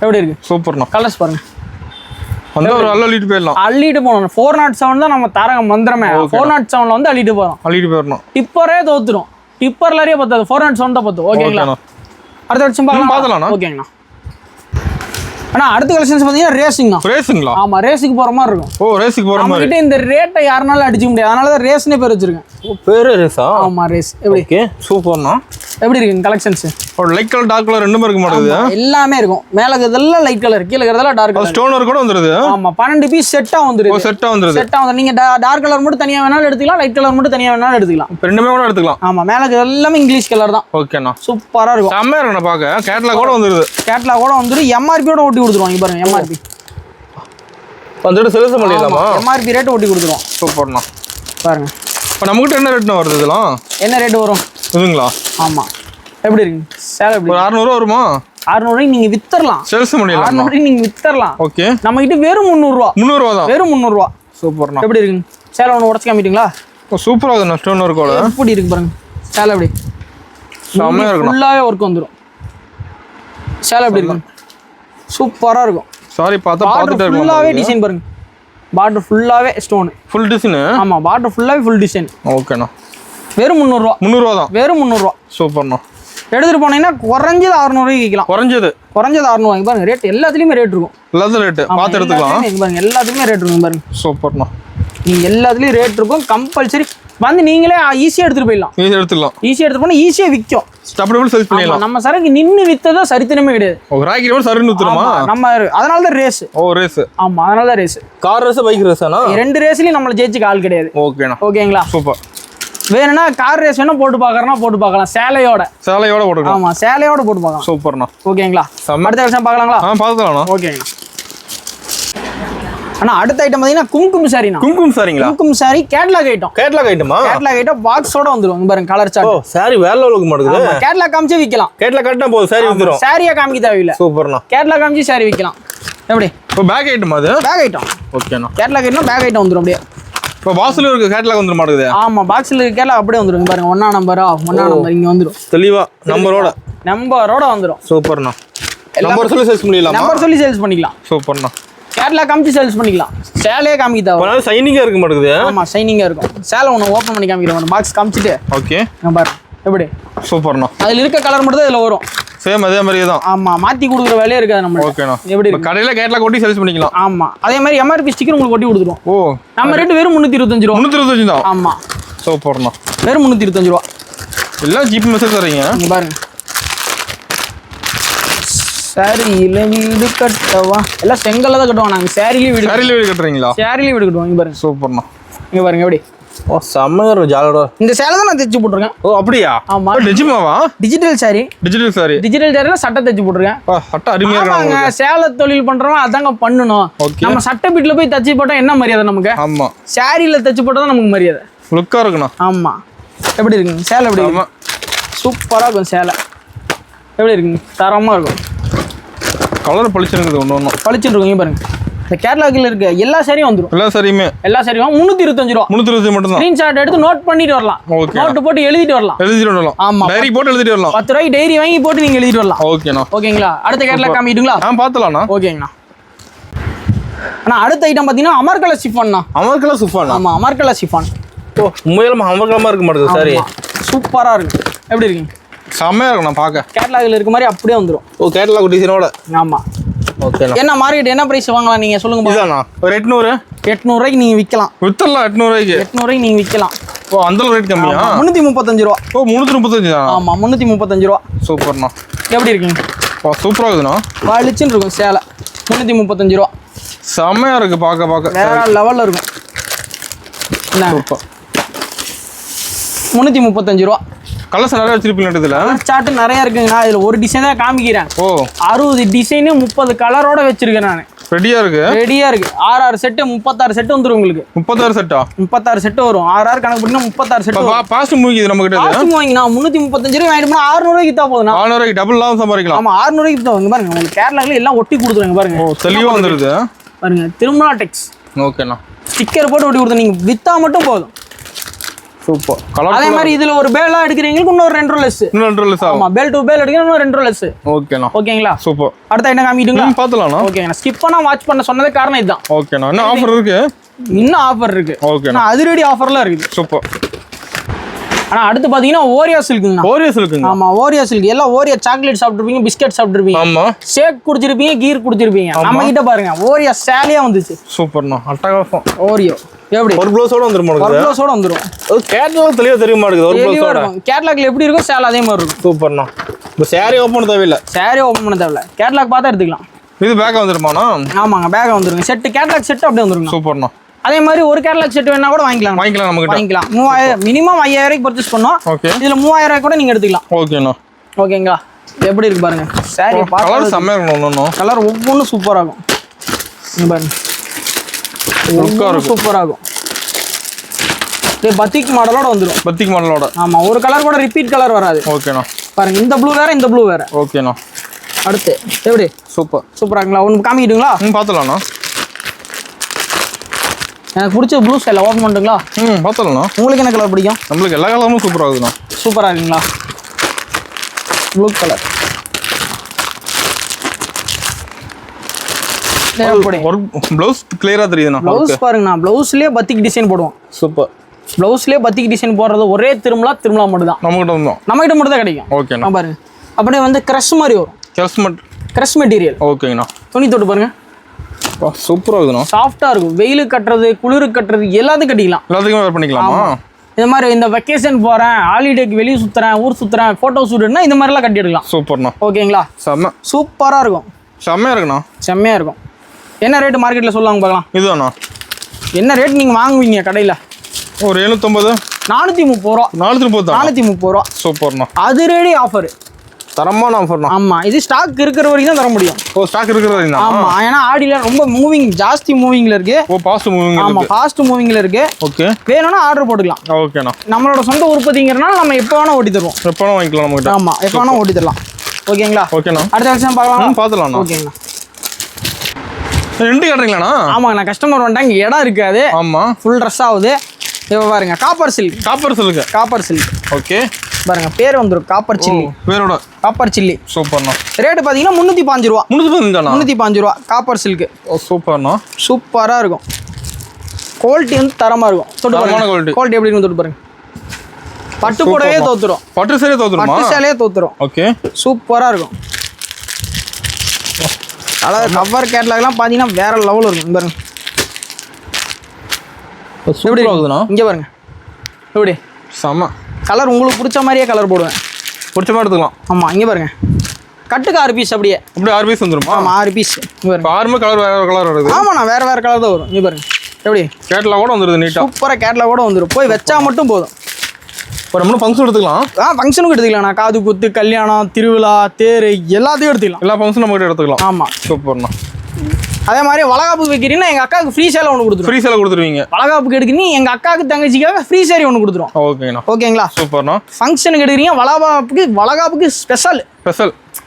எப்படி இருக்கு? சூப்பர்ண்ணா. கலர்ஸ் பாருங்க. அந்த ஒரு அள்ளிட்டு போயிடலாம். அள்ளிட்டு போகணும். 407 தான் நம்ம தாரக மந்திரமே. 407ல வந்து அள்ளிட்டு போகணும். அள்ளிட்டு போயிடணும். டிப்பரே தோத்துரும். டிப்பர்லயே பத்தாது. 407 தான் பத்தும். ஓகேங்களா? அடுத்த வருஷம் பார்க்கலாம். ஓகேங்கண்ணா. ஆனா அடுத்த கலெக்ஷன்ஸ் பாத்தீங்கன்னா ரேசிங் தான். ரேசிங்களா? ஆமா ரேஸுக்கு போற மாதிரி இருக்கும். ஓ ரேஸுக்கு போற மாதிரி. கிட்ட இந்த ரேட்டை யாருனாலும் அடிக்க முடியாது. அதனால தான் ரேஸ்னே பேர் வச்சிருக்கேன். ஓ பேரு ரேஸா? ஆமா ரேஸ். எப்படி? ஓகே சூப்பர்ண்ணா. எப்படி இருக்கு கலெக்ஷன்ஸ்? ஒரு லைட் கலர் டார்க் கலர் ரெண்டுமே இருக்க மாட்டேங்குது. எல்லாமே இருக்கும். மேல இருக்கிறதெல்லாம் லைட் கலர், கீழ இருக்கிறதெல்லாம் டார்க் கலர். ஸ்டோன் ஒர்க் கூட வந்துருது. ஆமா 12 பீஸ் செட்டா வந்துருது. ஓ செட்டா வந்துருது. செட்டா வந்து நீங்க டார்க் கலர் மட்டும் தனியா வேணாலும் எடுத்துக்கலாம், லைட் கலர் மட்டும் தனியா வேணாலும் எடுத்துக்கலாம். இப்போ ரெண்டுமே கூட எடுத்துக்கலாம். ஆமா மேல இருக்கிறது எல்லாமே இங்கிலீஷ் கலர் தான். ஓகேண்ணா. சூப்பரா இருக்கும். செம்மையா இருக்குண்ணா பாக்க. கேட்லாக் கூட வந்துருது. கேட்லாக் கூட வந்துரு. எம்ஆர்பியோட ஒட்டி கொடுத்துருவாங்க. பாருங்க எம்ஆர்பி வந்துட்டு சேல்ஸ் பண்ணிடலாமா? எம்ஆர்பி ரேட் ஒட்டி கொடுத்துருவோம். சூப்பர்ண்ணா. பாருங்க இப்போ நம்மகிட்ட என்ன ரேட்னா வருது இதெல்லாம்? என்ன ரேட் வரும் இதுங்களா? ஆமா எப்படி இருக்கு சேலை? எப்படி ஒரு 600 வருமா? 600 நீங்க வித்தரலாம். சேல்ஸ் பண்ணிடலாம். 600 நீங்க வித்தரலாம். ஓகே. நம்ம கிட்ட வெறும் 300 ரூபாய். 300 ரூபாய் தான். வெறும் 300 ரூபாய். சூப்பர்ண்ணா. எப்படி இருக்கு சேலை? ஒன்று உடச்சு காமிட்டீங்களா? சூப்பரா இருக்குண்ணா. ஸ்டோன் ஒர்க்கோட எப்படி இருக்கு பாருங்க சேலை. எப்படி செம்மையா இருக்கு. ஃபுல்லாவே ஒர்க் வந்துரும். சேலை எப்படி இருக்கு? சூப்பரா இருக்கும். சாரி பார்த்தா பார்த்துட்டே இருக்கோம். ஃபுல்லாவே டிசைன் பாருங்க. பார்டர் ஃபுல்லாவே ஸ்டோன். Full design. ஆமா பார்டர் ஃபுல்லாவே ஃபுல் டிசைன். ஓகேண்ணா. வெறும் 300 ரூபாய். 300 ரூபாய் தான். வெறும் 300 ரூபாய். சூப்பர்ண்ணா. எடுத்துட்டு போனீங்கன்னா குறைஞ்சது 600 ரூபாய்க்கு விற்கலாம். குறைஞ்சது 600 வாங்கி பாருங்க. ரேட் எல்லாத்துலயுமே ரேட் இருக்கும். எல்லாத்துலயும் ரேட் பார்த்து எடுத்துக்கலாம். இங்க பாருங்க எல்லாத்துலயுமே ரேட் இருக்கும் பாருங்க. சூப்பர்ண்ணா. நீங்க எல்லாத்துலயும் ரேட் இருக்கும். கம்பல்சரி வந்து நீங்களே ஈஸியா எடுத்துட்டு போயிடலாம். ஈஸியா எடுத்துக்கலாம். ஈஸியா எடுத்து போனா ஈஸியா விற்கும். ஸ்டாப்பபிள் சேல்ஸ் பண்ணிடலாம். நம்ம சரக்கு நின்னு வித்ததா சரித்திரமே கிடையாது. ஒரு ராக்கெட் கூட சரக்கு ஊத்துறோமா? நம்ம அதனால தான் ரேஸ். ஓ ரேஸ். ஆமா அதனால தான் ரேஸ். கார் ரேஸ் பைக் ரேஸானா? ரெண்டு ரேஸ்லயும் நம்மள ஜெயிச்சுக்க ஆள் கிடையாது. ஓகேண்ணா. ஓகேங்களா? சூப்பர். வேணும்னா கார் ரேஸ் வேணா போட்டு பார்க்கறனா போட்டு பார்க்கலாம். சேலையோட போட்டுக்கலாம். ஆமா சேலையோட போட்டு பார்க்கலாம். சூப்பர்ண்ணா. ஓகேங்களா? அடுத்த வருஷம் பார்க்கலாங்களா? பார்க்கலாம்ண்ணா. ஓகேங்களா? ஆனா அடுத்த ஐட்டம் பாத்தீங்கன்னா கும்கும் சாரினா. கும்கும் சாரிங்களா? Kumkum sari catalogue item. Catalogue ஐட்டமா? கேட்லாக் ஐட்டம் பாக்ஸோட வந்துரும். பாருங்க கலர் சார்ட். ஓ சாரி வேற லெவலுக்கு மாட்டுது. கேட்லாக் காமிச்சு விக்கலாம். கேட்லாக் கட்டா போதும் சாரி வந்துரும். சாரியா காமிக்க தேவையில்லை. சூப்பர்ண்ணா. கேட்லாக் காமிச்சு சாரி விக்கலாம். எப்படி? இப்போ பேக் ஐட்டம் அது? Pack item. ஓகேண்ணா. கேட்லாக் ஐட்டம் பேக் ஐட்டம் வந்துரும் அப்படியே. இப்போ பாக்ஸ்ல இருக்க கேட்லாக் வந்துரும் மாட்டுது. ஆமா பாக்ஸ்ல இருக்க கேட்லாக் அப்படியே வந்துரும். பாருங்க 1 நம்பரா 1 நம்பர் இங்க வந்துரும். தெளிவா நம்பரோட வந்துரும். சூப்பர்ண்ணா. நம்பர் சொல்லி சேல்ஸ் பண்ணிடலாம். நம்பர் சொல்லி சேல்ஸ் பண்ணிக்கலாம். சூப்பர்ண்ணா. கேட்லாக் காமிச்சு சேல்ஸ் பண்ணிக்கலாம். சேலையே காமிக்க தேவை. ஷைனிங்கா இருக்க மாட்டேங்குது. ஆமா ஷைனிங்கா இருக்கும். சேலை ஒன்று ஓப்பன் பண்ணி காமிக்கிறேன். பாக்ஸ் காமிச்சிட்டு ஓகே பாரு எப்படி சூப்பர்ண்ணா. அதுல இருக்க கலர் மட்டும் தான் இதுல வரும். சேம் அதே மாதிரியே தான். ஆமா மாத்தி கொடுக்குற வேலையே இருக்காது நம்ம. ஓகேண்ணா. எப்படி கடையில கேட்லாக் ஒட்டி சேல்ஸ் பண்ணிக்கலாம். ஆமா அதே மாதிரி எம்ஆர்பி ஸ்டிக்கர் உங்களுக்கு ஒட்டி கொடுத்துருவோம். ஓ நம்ம ரேட் வெறும் 325 ரூபா. 325 தான். ஆமா சூப்பர்ண்ணா. வெறும் 325 ரூபா. எல்லாம் ஜிபி மெசேஜ் தரீங்க. இங்க பாருங்க சாரியில வீடு கட்டவா எல்லாம் செங்கல்ல தான் கட்டுவாங்க. நாங்க சாரியில வீடு கட்டுறீங்களா? சாரியில வீடு கட்டுவோம். இங்க பாருங்க சூப்பர்ண்ணா. இங்க பாருங்க எப்படி ஓ செம்மையா ஜாலோட. இந்த சேலை தான் நான் தைச்சு போட்டிருக்கேன். ஓ அப்படியா? ஆமா. நிஜமாவா? Digital sari. Digital sari. Digital சாரில சட்டை தைச்சு போட்டிருக்கேன். சட்டை அருமையா இருக்கு. சேலை தொழில் பண்றவங்க அதாங்க பண்ணணும். நம்ம சட்டை பீட்ல போய் தச்சு போட்டா என்ன மரியாதை நமக்கு? ஆமா. சாரில தச்சு போட்டா தான் நமக்கு மரியாதை. லுக்கா இருக்கணும். ஆமா. எப்படி இருக்குங்க சேலை? எப்படி இருக்கு? சூப்பரா இருக்கும் சேலை. எப்படி இருக்குங்க? தரமா இருக்கும். கலர் பளிச்சுன்னு ஒண்ணு பளிச்சுன்னு இருக்கும். இங்க பாருங்க. இந்த கேரளாவில் இருக்க எல்லா சாரியும் வந்துடும். எல்லா சாரியுமே 325 ரூபா. 325 மட்டும் தான். ஸ்கிரீன்ஷாட் எடுத்து நோட் பண்ணிட்டு வரலாம். நோட் போட்டு எழுதிட்டு வரலாம். ஆமா. டைரி போட்டு எழுதிட்டு வரலாம். 10 ரூபாய்க்கு டைரி வாங்கி போட்டு நீங்க எழுதிட்டு வரலாம். ஓகேண்ணா. ஓகேங்களா? அடுத்த கேரளா காமிட்டுங்களா? பாத்துலாம்ண்ணா. ஓகேங்கண்ணா. ஆனா அடுத்த ஐட்டம் பாத்தீங்கன்னா அமர்கல சிஃபான்ண்ணா. அமர்கல சிஃபான். ஆமா, அமர்கல சிஃபான். ஓ உண்மையில அமர்கலமா இருக்க மாட்டேங்குது சாரி. சூப்பரா இருக்கு. எப்படி இருக்குங்க? செம்மையா இருக்கு. நான் பாக்க கேரளாவில் இருக்க மாதிரி அப்படியே வந்துடும். ஓ கேரளா டிசைனோட. ஆமா. ஓகேண்ணா. என்ன மார்க்கெட் என்ன பிரைஸ் வாங்கலாம் நீங்க சொல்லுங்க. இதாண்ணா ஒரு 800 ரூபாய்க்கு நீங்க விக்கலாம். வித்தரலாம் 800 ரூபாய்க்கு. 800 ரூபாய்க்கு நீங்க விக்கலாம். ஓ அந்த ரேட் கம்மியா? 335 ரூபா. ஓ 335 தான். ஆமா 335 ரூபா. சூப்பர்ண்ணா. எப்படி இருக்கீங்க? ஓ சூப்பரா இருக்குண்ணா. வாலிச்சுன்னு இருக்கும் சேலை. 335 ரூபா. செம்மையா இருக்கு பாக்க. வேற லெவல்ல இருக்கும். என்ன? சூப்பர். 335 ரூபா. கலர்ஸ் நிறைய வச்சிருப்பீங்க இதுல. சார்ட் நிறைய இருக்குங்க. நான் இதுல ஒரு டிசைன் தான் காமிக்கிறேன். ஓ 60 டிசைன் 30 கலரோட வச்சிருக்கேன் நான். ரெடியா இருக்கு. 6 செட் 36 செட் வந்துரும் உங்களுக்கு. 36 செட்டா? 36 செட் வரும். 6 கணக்கு பண்ணா 36 செட் வரும். பாஸ் மூவி நம்ம கிட்ட. பாஸ் மூவி நான் 335 ரூபாய் வாங்கிட்டு போனா 600 ரூபாய்க்கு வித்தா போதும். 600 ரூபாய்க்கு டபுள் லாபம் சம்பாதிக்கலாம். ஆமா 600 ரூபாய்க்கு வித்தா வந்து பாருங்க. உங்களுக்கு கேரளால எல்லாம் ஒட்டி கொடுத்துறாங்க பாருங்க. ஓ தெளிவா வந்துருது பாருங்க. திருமலா டெக்ஸ். ஓகேண்ணா. ஸ்டிக்கர் போட்டு ஒட்டி கொடுத்து நீங்க வித்தா மட்டும் போதும். சூப்பர். கலர் அதே மாதிரி இதுல ஒரு பேலா எடுக்கிறீங்களுக்கு இன்னொரு 2 ரூபாய் லெஸ். இன்னும் 2 ரூபாய் லெஸ். ஆமா பேல் டு பேல் எடுக்கிறீங்க இன்னொரு 2 ரூபாய் லெஸ். ஓகேண்ணா. ஓகேங்களா? சூப்பர். அடுத்த என்ன காமிடுங்க? பாத்துலாம்ண்ணா. ஓகேங்கண்ணா. ஸ்கிப் பண்ணா வாட்ச் பண்ண சொன்னதே காரணம் இதுதான். ஓகேண்ணா. என்ன ஆஃபர் இருக்கு? இன்னும் ஆஃபர் இருக்கு. ஓகேண்ணா. அதிரடி ஆஃபர்லாம் இருக்குது. சூப்பர். ஆனா அடுத்து பாத்தீங்கன்னா ஓரியா சில்க்குங்க. ஓரியா சில்க்குங்க. ஆமா ஓரியா சில்க். எல்லாம் ஓரியா சாக்லேட் சாப்பிட்டுருப்பீங்க, பிஸ்கட் சாப்பிட்டுருப்பீங்க. ஆமா. ஷேக் குடிச்சிருப்பீங்க, கீர் குடிச்சிருப்பீங்க. நம்ம கிட்ட பாருங்க ஓரியா சேலியா வந்துச்சு. சூப்பர்ண்ணா. அட்டகாசம். ஓரியோ எப்படி ஒரு ப்ளவுஸோட வந்துரும். ஒரு ப்ளவுஸோட வந்துரும். கேட்லாக் தெளிவா தெரிய மாட்டேங்குது. ஒரு ப்ளவுஸோட. கேட்லாக்ல எப்படி இருக்கும் சேலை அதே மாதிரி இருக்கும். சூப்பர்ண்ணா. இந்த சாரி ஓபன் பண்ண தேவையில்ல. சாரி ஓபன் பண்ண தேவையில்ல. கேட்லாக் பார்த்தா எடுத்துக்கலாம். இது பேக் வந்துருமாண்ணா? ஆமாங்க பேக் வந்துருங்க. செட் கேட்லாக் செட் அப்படியே வந்துருங்க. சூப்பர்ண்ணா. அதே மாதிரி ஒரு கேட்லாக் செட் வேணா கூட வாங்கிக்கலாம். நம்ம கிட்ட வாங்கிக்கலாம். 3000 மினிமம் 5000 ரூபாய்க்கு பர்ச்சேஸ் பண்ணோம். ஓகே. இதுல 3000 ரூபாய் கூட நீங்க எடுத்துக்கலாம். ஓகேண்ணா. ஓகேங்களா? எப்படி இருக்கு பாருங்க. சாரி கலர் செம்மையா இருக்கும். கலர் ஒவ்வொன்றும் சூப்பரா இருக்கும். இங்க பாருங்க. சூப்பரா இருக்கும். இது பத்திக் மாடலோட வந்துரும். பத்திக் மாடலோட. ஆமா ஒரு கலர் கூட ரிப்பீட் கலர் வராது. ஓகேண்ணா. பாருங்க இந்த ப்ளூ வேற இந்த ப்ளூ வேற. ஓகேண்ணா. அடுத்து எப்படி? சூப்பர். சூப்பரா இருக்குங்களா? ஒன்று காமிக்கிட்டுங்களா? பாத்துலாம்ண்ணா. எனக்கு பிடிச்ச ப்ளூ ஸ்டைல ஓப்பன் பண்ணுங்களா? பாத்துலாம்ண்ணா. உங்களுக்கு என்ன கலர் பிடிக்கும்? நம்மளுக்கு எல்லா கலரும் சூப்பரா இருக்குண்ணா. சூப்பரா இருக்குங்களா? Blue colour. ஒரு ப்ளவுஸ் கிளியரா தெரியுதுண்ணா. ப்ளவுஸ் பாருங்கண்ணா. ப்ளவுஸ்லயே பத்திக் டிசைன் போடுவோம். சூப்பர். ப்ளவுஸ்லயே பத்திக் டிசைன் போடுறது ஒரே திருமலா மட்டும் தான். நம்ம கிட்ட மட்டும் தான் கிடைக்கும். ஓகேண்ணா. பாருங்க. அப்படியே வந்து கிரஷ் மாதிரி வரும். Crush material. ஓகேங்கண்ணா. துணி தொட்டு பாருங்க. சூப்பரா இருக்குண்ணா. சாஃப்டா இருக்கும். வெயில் கட்டுறது, குளிர் கட்டுறது எல்லாத்துக்கும் கட்டிக்கலாம். எல்லாத்துக்கும் வேர் பண்ணிக்கலாமா? இந்த மாதிரி இந்த வெக்கேஷன் போறேன், ஹாலிடேக்கு வெளியே சுத்துறேன், ஊர் சுத்துறேன், போட்டோ ஷூட்னா இந்த மாதிரிலாம் கட்டி எடுக்கலாம். சூப்பர்ண்ணா. ஓகேங்களா? செம்ம சூப்பரா இருக்கும். செம்மையா இருக்குண்ணா. செம்மையா இருக்கும். என்ன ரேட் மார்க்கெட்ல சொல்லுவாங்க பார்க்கலாம். இதுதாண்ணா. என்ன ரேட் நீங்க வாங்குவீங்க கடையில? ஒரு 750. 430 ரூபா. 430 ரூபா. சூப்பர்ண்ணா. அதிரடி ஆஃபர். தரமான ஆஃபர்ண்ணா. ஆமா இது ஸ்டாக் இருக்கிற வரைக்கும் தான் தர முடியும். ஓ ஸ்டாக் இருக்கிற வரைக்கும் தான். ஆமா ஏன்னா ஆடில ரொம்ப மூவிங் ஜாஸ்தி மூவிங்ல இருக்கு. ஓ ஃபாஸ்ட் மூவிங் இருக்கு. ஆமா ஃபாஸ்ட் மூவிங்ல இருக்கு. ஓகே. வேணும்னா ஆர்டர் போட்டுக்கலாம். ஓகேண்ணா. நம்மளோட சொந்த உற்பத்திங்கிறனால நம்ம எப்போ வேணா ஓட்டி தருவோம். எப்போ வேணா வாங்கிக்கலாம் நம்ம கிட்ட. ஆமா எப்போ வேணா ஓட்டி தரலாம். ஓகேங்களா? ஓகேண்ணா. அடுத்த விஷயம் பார்க்கலாம். பார்த்துலாம்ண்ணா. ஓகேங்கண்ணா. ரெண்டு காட்டுறீங்களாண்ணா? ஆமாங்கண்ணா. கஸ்டமர் வந்துட்டாங்க, இடம் இருக்காது. ஆமா ஃபுல் ட்ரெஸ் ஆகுது. இப்போ பாருங்க copper silk. Copper silk. Okay. பாருங்க பேர் வந்துரும் காப்பர் சில்லி. பேரோட காப்பர் சில்லி. சூப்பர்ண்ணா. ரேட் பாத்தீங்கன்னா 305 ரூபா. 305 ரூபா காப்பர் சில்க். ஓ சூப்பர்ண்ணா. சூப்பரா இருக்கும். குவாலிட்டி வந்து தரமா இருக்கும். தொட்டு பாருங்க. குவாலிட்டி எப்படி இருக்குன்னு தொட்டு பாருங்க. பட்டு புடவையே தோத்துரும். பட்டு சேலையே தோத்துரும். ஓகே. சூப்பரா இருக்கும். அதாவது கவர் கேட்லாக்லாம் பாத்தீங்கன்னா வேற லெவல் இருக்கும். பாருங்க எப்படி இருக்குதுண்ணா? இங்க பாருங்க எப்படி செம கலர். உங்களுக்கு பிடிச்ச மாதிரியே கலர் போடுவேன். பிடிச்ச மாதிரி எடுத்துக்கலாம். ஆமா இங்க பாருங்க கட்டுக்கு 6 பீஸ். அப்படியே 6 பீஸ் வந்துருமா? ஆமா 6 பீஸ். ஆறுமே கலர் வேற கலர் வருது. ஆமாண்ணா வேற கலர் தான் வரும். இங்க பாருங்க எப்படி கேட்லாகோட வந்துருது நீட்டா. சூப்பரா கேட்லாகோட வந்துரும். போய் வச்சா மட்டும் போதும். இப்போ நம்ம ஃபங்க்ஷன் எடுத்துக்கலாம். ஃபங்க்ஷனுக்கு எடுத்துக்கலாம். நான் காது குத்து, கல்யாணம், திருவிழா, தேர் எல்லாத்தையும் எடுத்துக்கலாம். எல்லா ஃபங்க்ஷன் நம்ம கிட்ட எடுத்துக்கலாம். ஆமா சூப்பர்ண்ணா. அதே மாதிரி வளகாப்புக்கு வைக்கிறீங்கன்னா எங்க அக்காவுக்கு ஃப்ரீ சேலை ஒன்று கொடுத்துருவோம். ஃப்ரீ சேலை கொடுத்துருவீங்க. வளகாப்புக்கு எடுக்கிறீங்க எங்க அக்காவுக்கு தங்கச்சிக்காக ஃப்ரீ சேரி ஒன்று கொடுத்துருவோம். ஓகேண்ணா. ஓகேங்களா? சூப்பர்ண்ணா. ஃபங்க்ஷனுக்கு எடுக்கிறீங்க வளகாப்புக்கு ஸ்பெஷல்.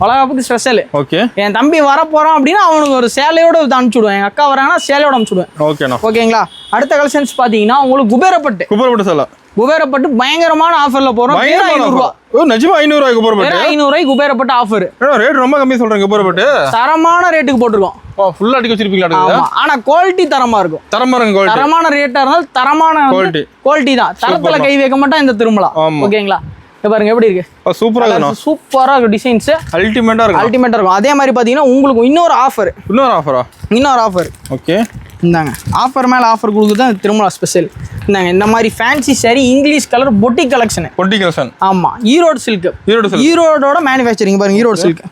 வளகாப்புக்கு ஸ்பெஷல். ஓகே. என் தம்பி வர போறான் அப்படின்னா அவனுக்கு ஒரு சேலையோட அனுப்பிச்சுடுவேன். எங்க அக்கா வராங்கன்னா சேலையோட அனுப்பிச்சுடுவேன். ஓகேண்ணா. ஓகேங்களா? அடுத்த கலெக்ஷன்ஸ் பாத்தீங்கன்னா உங்களுக்கு குபேரப்பட்டு சேலை. குபேரப்பட்டு பயங்கரமான ஆஃபர்ல போறோம். 500 ரூபா. நிஜமா 500 ரூபாய் குபேரப்பட்டு. 500 ரூபாய் குபேரப்பட்டு ஆஃபர். ரேட் ரொம்ப கம்மி சொல்றேன். குபேரப்பட்டு தரமான ரேட்டுக்கு போட்டுருக்கோம். ஃபுல்லா அடிக்க வச்சிருப்பீங்களா? ஆமா. ஆனா குவாலிட்டி தரமா இருக்கும். தரமான ரேட்டா இருந்தாலும் தரமான குவாலிட்டி தான். தரத்துல கை வைக்க மாட்டோம் இந்த திருமலா. ஓகேங்களா? பாருங்க எப்படி இருக்கு. சூப்பரா இருக்கு. சூப்பரா இருக்கு. டிசைன்ஸ் அல்டிமேட்டா இருக்கும். அதே மாதிரி பாத்தீங்கன்னா உங்களுக்கு இன்னொரு ஆஃபர். ஓகே. இந்தாங்க ஆஃபர் மேல ஆஃபர் கொடுக்குறது திருமலா ஸ்பெஷல். இந்தாங்க இந்த மாதிரி fancy sorry English colour boutique collection. ஆமா. ஈரோடோட மேனுஃபேக்சரிங் பாருங்க. ஈரோடு சில்க்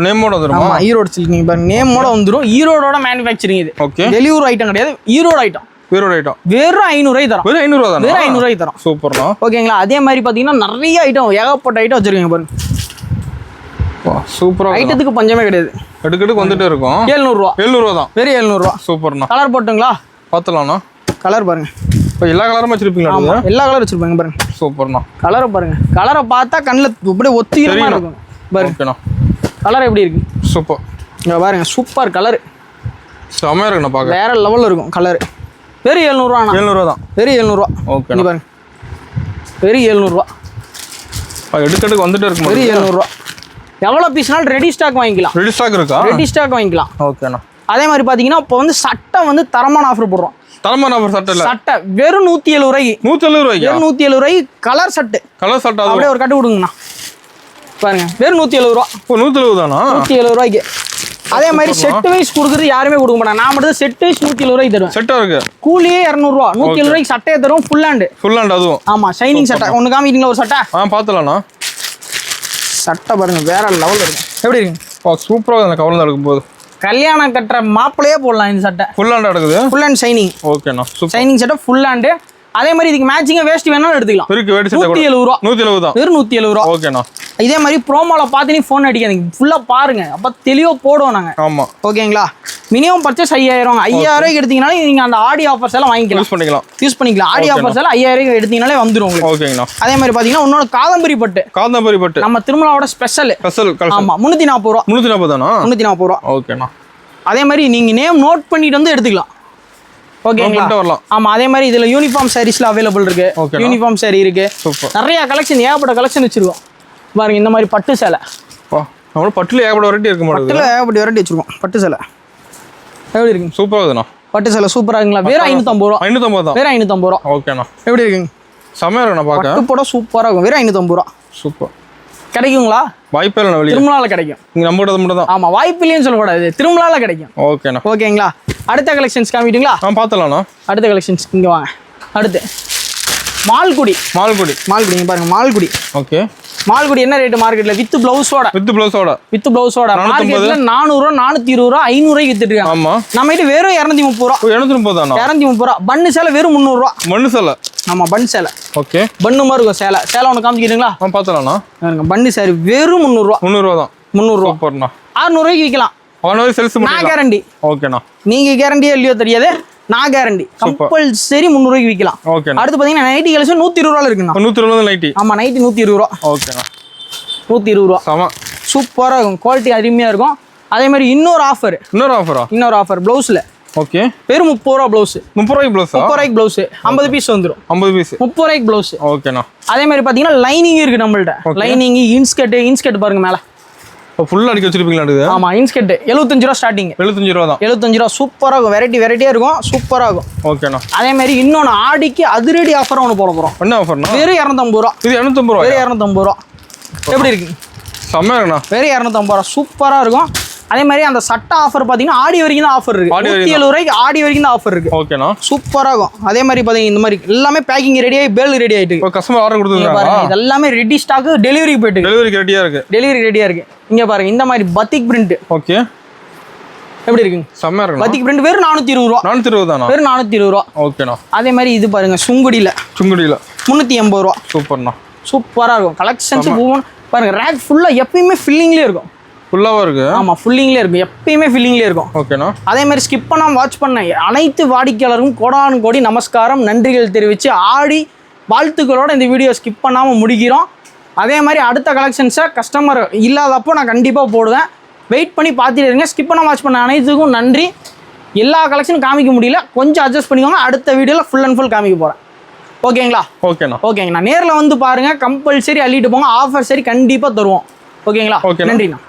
நேமோட வந்துரும். ஆமா. ஈரோடு சில்க் நீங்க பாருங்க நேமோட வந்துரும். ஈரோடோட மேனுஃபேக்சரிங் இது. ஓகே. டெலிவரி ஐட்டம் கிடையாது. ஈரோடு ஐட்டம். வெறும் 500 ரூபாய் தரோம். வெறும் 500 ரூபாய் தானா? வெறும் 500 ரூபாய் தரோம். சூப்பர்ண்ணா. ஓகேங்களா? அதே மாதிரி பாத்தீங்கன்னா நிறைய ஐட்டம் ஏகப்பட்ட ஐட்டம் வச்சிருக்கீங்க பாருங்க. சூப்பரா ஐட்டத்துக்கு பஞ்சமே கிடையாது. எடுக்கடுக்கு வந்துட்டே இருக்கும். 700 ரூபாய். 700 ரூபாய் தான். வெறும் 700 ரூபாய். சூப்பர்ண்ணா. கலர் போட்டுங்களா? பாத்தலாம்ண்ணா. கலர் பாருங்க. இப்போ எல்லா கலரும் வச்சிருப்பீங்களா? எல்லா கலரும் வச்சிருப்பாங்க பாருங்க. சூப்பர்ண்ணா. கலரை பாருங்க. கலரை பார்த்தா கண்ணில் அப்படியே ஒத்திரமா இருக்கும் பாருங்க. ஓகேண்ணா. கலர் எப்படி இருக்கு? சூப்பர். இங்க பாருங்க சூப்பர் கலர். செமையா இருக்குண்ணா பார்க்க. வேற லெவல்ல இருக்கும் கலர். வெறும் 700 ரூபாய். 700 ரூபாய் தான். வெறும் 700 ரூபாய். ஓகே. இங்க பாருங்க. வெறும் 700 ரூபாய். எடுக்கடுக்கு வந்துட்டே இருக்கும். வெறும் 700 ரூபாய். எவ்வளவு பீஸ்னாலும் ரெடி ஸ்டாக் வாங்கிக்கலாம். ரெடி ஸ்டாக் இருக்கா? ரெடி ஸ்டாக் வாங்கிக்கலாம். ஓகேண்ணா. அதே மாதிரி பாத்தீங்கன்னா இப்போ வந்து சட்டை தரமான ஆஃபர் போடுறோம். தரமான ஆஃபர் சட்டை வெறும் 170 ரூபாய்க்கு. 170 ரூபாய்க்கு. வெறும் 170 ரூபாய்க்கு கலர் சட்டை. அப்படியே ஒரு கட்டு கொடுங்கண்ணா. பாருங்க வெறும் 170 ரூபாய். 170 தானா? 170 ரூபாய்க்கு. அதே மாதிரி செட் வைஸ் கொடுக்குறது யாருமே கொடுக்க மாட்டாங்க. நான் மட்டும் செட் வைஸ் 170 ரூபாய்க்கு தருவேன். செட்டா இருக்கு. கூலியே 200 ரூபாய். 170 ரூபாய்க்கு சட்டையை தரும். ஃபுல் ஹேண்ட் அதுவும். ஆமா. ஷைனிங் சட்டை ஒன்று காமிக்கிங்களா? ஒரு சட்டை பார்த்தலாம்ண்ணா. சட்டை பாருங்க வேற லெவலில் இருக்கும். எப்படி இருக்கு? சூப்பராக அந்த கவர்ல இருக்கும் போது கல்யாணம் கட்டுற மாப்பிளையே போடலாம் இந்த சட்டை. ஃபுல் ஹேண்ட் எடுக்குது. Full hand shining. ஓகேண்ணா. ஷைனிங் சட்டை ஃபுல் ஹேண்ட். அதே மாதிரி இதுக்கு மேட்சிங்கா வேஸ்ட் வேணாலும் எடுத்துக்கலாம். இருக்கு. வேஸ்ட் 170 ரூபாய். 170 தான். வெறும் 170 ரூபாய். ஓகேண்ணா. இதே மாதிரி ப்ரோமோல பார்த்து நீ ஃபோன் அடிக்காதீங்க. ஃபுல்லா பாருங்க. அப்ப தெளிவா போடுவோம் நாங்க. ஆமா. ஓகேங்களா? Minimum purchase 5000. 5000 ரூபாய்க்கு எடுத்தீங்கனாலே நீங்க அந்த ஆடி ஆஃபர்ஸ் எல்லாம் வாங்கிக்கலாம். யூஸ் பண்ணிக்கலாம். ஆடி ஆஃபர்ஸ் எல்லாம் 5000 ரூபாய்க்கு எடுத்தீங்கனாலே வந்துரும் உங்களுக்கு. ஓகேங்கண்ணா. அதே மாதிரி பாத்தீங்கன்னா இன்னொரு காதம்பரி பட்டு நம்ம திருமலாவோட ஸ்பெஷல். ஆமா. 340 ரூபாய். 340 தானா? 340 ரூபாய். ஓகேண்ணா. அதே மாதிரி நீங்க நேம் நோட் பண்ணிட்டு வந்து எடுத்துக்கலாம். ஓகேங்களா? ஆமா. அதே மாதிரி இதுல யூனிஃபார்ம் சாரீஸ்ல அவைலபிள் இருக்கு. யூனிஃபார்ம் சாரி இருக்கு. நிறைய கலெக்ஷன் ஏகப்பட்ட கலெக்ஷன் வச்சிருக்கோம். பாருங்க இந்த மாதிரி பட்டு சேலை. நம்ம பட்டுல ஏகப்பட்ட வெரைட்டி இருக்கு. பட்டுல ஏகப்பட்ட வெரைட்டி வச்சிருக்கோம். பட்டு சேலை எப்படி இருக்கு? சூப்பரா இருக்குண்ணா. பட்டு சேலை சூப்பரா இருக்குங்களா? வெறும் 550 ரூபாய். 550 தான். வெறும் 550 ரூபாய். ஓகேண்ணா. எப்படி இருக்குங்க? செமையா இருக்குண்ணா பார்க்க. பட்டு போட சூப்பரா இருக்கும். வெறும் 550 ரூபாய். சூப்பர். கிடைக்குங்களா? வாய்ப்பே இல்லை. வெளியே திருமலால கிடைக்கும். நீங்க நம்ம கிட்ட மட்டும் தான். ஆமா. வாய்ப்பு இல்லைன்னு சொல்லக்கூடாது. திருமலால கிடைக்கும். ஓகேண்ணா. ஓகேங்களா? அடுத்த கலெக்ஷன்ஸ் காமிட்டீங்களா? பார்த்தலாம்ண்ணா. அடுத்த கலெக்ஷன்ஸ் இங்க வாங்க. அடுத்து மால்குடி இங்க பாருங்க. மால்குடி. ஓகே. மால்குடி என்ன ரேட் மார்க்கெட்ல? வித் பிளவுஸோட மார்க்கெட்ல 400 ரூபாய், 420 ரூபாய், 500 ரூபாய்க்கு வித்துட்டு இருக்காங்க. ஆமா. நம்ம கிட்ட வெறும் 230 ரூபாய். 230 தானா? 230 ரூபாய். பன்னு சேலை வெறும் 300 ரூபாய். மண்ணு சேலை. ஆமா. பன் சேலை. ஓகே. பன்னு மாதிரி இருக்கும் சேலை. சேலை ஒன்று காமிச்சிக்கிட்டீங்களா? பார்த்தலாம்ண்ணா. பன்னு சாரி வெறும் 300 ரூபாய். 300 ரூபாய் தான். 300 ரூபாய். சூப்பர்ண்ணா. 600 ரூபாய்க்கு விற்கலாம். நான் கேரண்டி. ஓகேண்ணா. நீங்க கேரண்டியோ இல்லையோ தெரியாது. நான் கேரண்டி. கம்பல்சரி 300 ரூபாய்க்கு விற்கலாம். ஓகே. அடுத்து பாத்தீங்கன்னா நைட்டி கலெக்ஷன் 120 ரூபாய் இருக்குண்ணா. 120 நைட்டி. ஆமா. நைட்டி 120 ரூபாய். ஓகேண்ணா. 120 ரூபாய். ஆமா. சூப்பரா இருக்கும். குவாலிட்டி அருமையா இருக்கும். அதே மாதிரி இன்னொரு ஆஃபர் ப்ளவுஸ்ல. ஓகே. வெறும் 30 ரூபாய் ப்ளவுஸ். 30 ரூபாய்க்கு ப்ளவுஸ். 30 ரூபாய்க்கு ப்ளவுஸ். 50 பீஸ் வந்துரும். 50 பீஸ். 30 ரூபாய்க்கு ப்ளவுஸ். ஓகேண்ணா. அதே மாதிரி பாத்தீங்கன்னா லைனிங் இருக்கு நம்மள்ட்ட. லைனிங் இன்ஸ்கர்ட் பாருங்க மேல. ஃபுல்லா அடிக்க வச்சிருப்பீங்களா? ஆமா. இன்ஸ்கர்ட் 75 ரூபாய் ஸ்டார்டிங். 75 ரூபாய் தான். 75 ரூபாய். சூப்பரா இருக்கும். வெரைட்டியா இருக்கும். சூப்பரா இருக்கும். ஓகேண்ணா. அதே மாதிரி இன்னொன்னு ஆடிக்கு அதிரடி ஆஃபர் ஒன்று போட போறோம். என்ன ஆஃபர்னா? வெறும் 250 ரூபாய். இது 250 ரூபாய். வெறும் 250 ரூபாய். எப்படி இருக்கு? செம்மையா இருக்குண்ணா. வெறும் 250 ரூபாய். சூப்பரா இருக்கும். அதே மாதிரி அந்த சட்டை ஆஃபர் பாத்தீங்கன்னா ஆடி வரைக்கும் தான் ஆஃபர் இருக்கு. 170 ரூபாய்க்கு ஆடி வரைக்கும் தான் ஆஃபர் இருக்கு. ஓகேண்ணா. சூப்பரா இருக்கும். அதே மாதிரி பாத்தீங்கன்னா இந்த மாதிரி எல்லாமே பேக்கிங் ரெடி ஆகி பேல் ரெடி ஆயிட்டு. கஸ்டமர் ஆர்டர் கொடுத்துருக்காங்க. இது எல்லாமே ரெடி ஸ்டாக் டெலிவரிக்கு போயிட்டு. டெலிவரி ரெடியா இருக்கு. இங்க பாருங்க இந்த மாதிரி பத்திக் பிரிண்ட். ஓகே. எப்படி இருக்குங்க? செம்மையா இருக்கு. பத்திக் பிரிண்ட் வெறும் 420 ரூபா. 420 தானா? வெறும் 420 ரூபா. ஓகேண்ணா. அதே மாதிரி இது பாருங்க சுங்குடியில 380 ரூபா. சூப்பர்ண்ணா. சூப்பரா இருக்கும் கலெக்ஷன்ஸ். பாருங்க ரேக் ஃபுல்லா எப்பயுமே ஃபில்லிங்லேயே இருக்கும். ஃபுல்லாவா இருக்கு? ஆமா ஃபில்லிங்லேயே இருக்கும், எப்பயுமே ஃபில்லிங்லேயே இருக்கும். ஓகேண்ணா. அதே மாதிரி ஸ்கிப் பண்ணாம வாட்ச் பண்ண அனைத்து வாடிக்கையாளருக்கும் கோடானு கோடி நமஸ்காரம், நன்றிகள் தெரிவித்து ஆடி வாழ்த்துக்களோட இந்த வீடியோ ஸ்கிப் பண்ணாமல் முடிக்கிறோம். அதே மாதிரி அடுத்த கலெக்ஷன்ஸை கஸ்டமர் இல்லாதப்போ நான் கண்டிப்பாக போடுவேன். வெயிட் பண்ணி பார்த்துட்டு இருங்க. ஸ்கிப் பண்ண வாட்ச் பண்ண அனைத்துக்கும் நன்றி. எல்லா கலெக்ஷனும் காமிக்க முடியல, கொஞ்சம் அட்ஜஸ்ட் பண்ணிக்கோங்க. அடுத்த வீடியோவில் ஃபுல் அண்ட் ஃபுல் காமிக்க போகிறேன். ஓகேங்களா? ஓகேண்ணா. நேரில் வந்து பாருங்கள், கம்பல்சரி அள்ளிட்டு போங்க. ஆஃபர் சரி கண்டிப்பாக தருவோம். ஓகேங்களா? ஓகே, நன்றிண்ணா.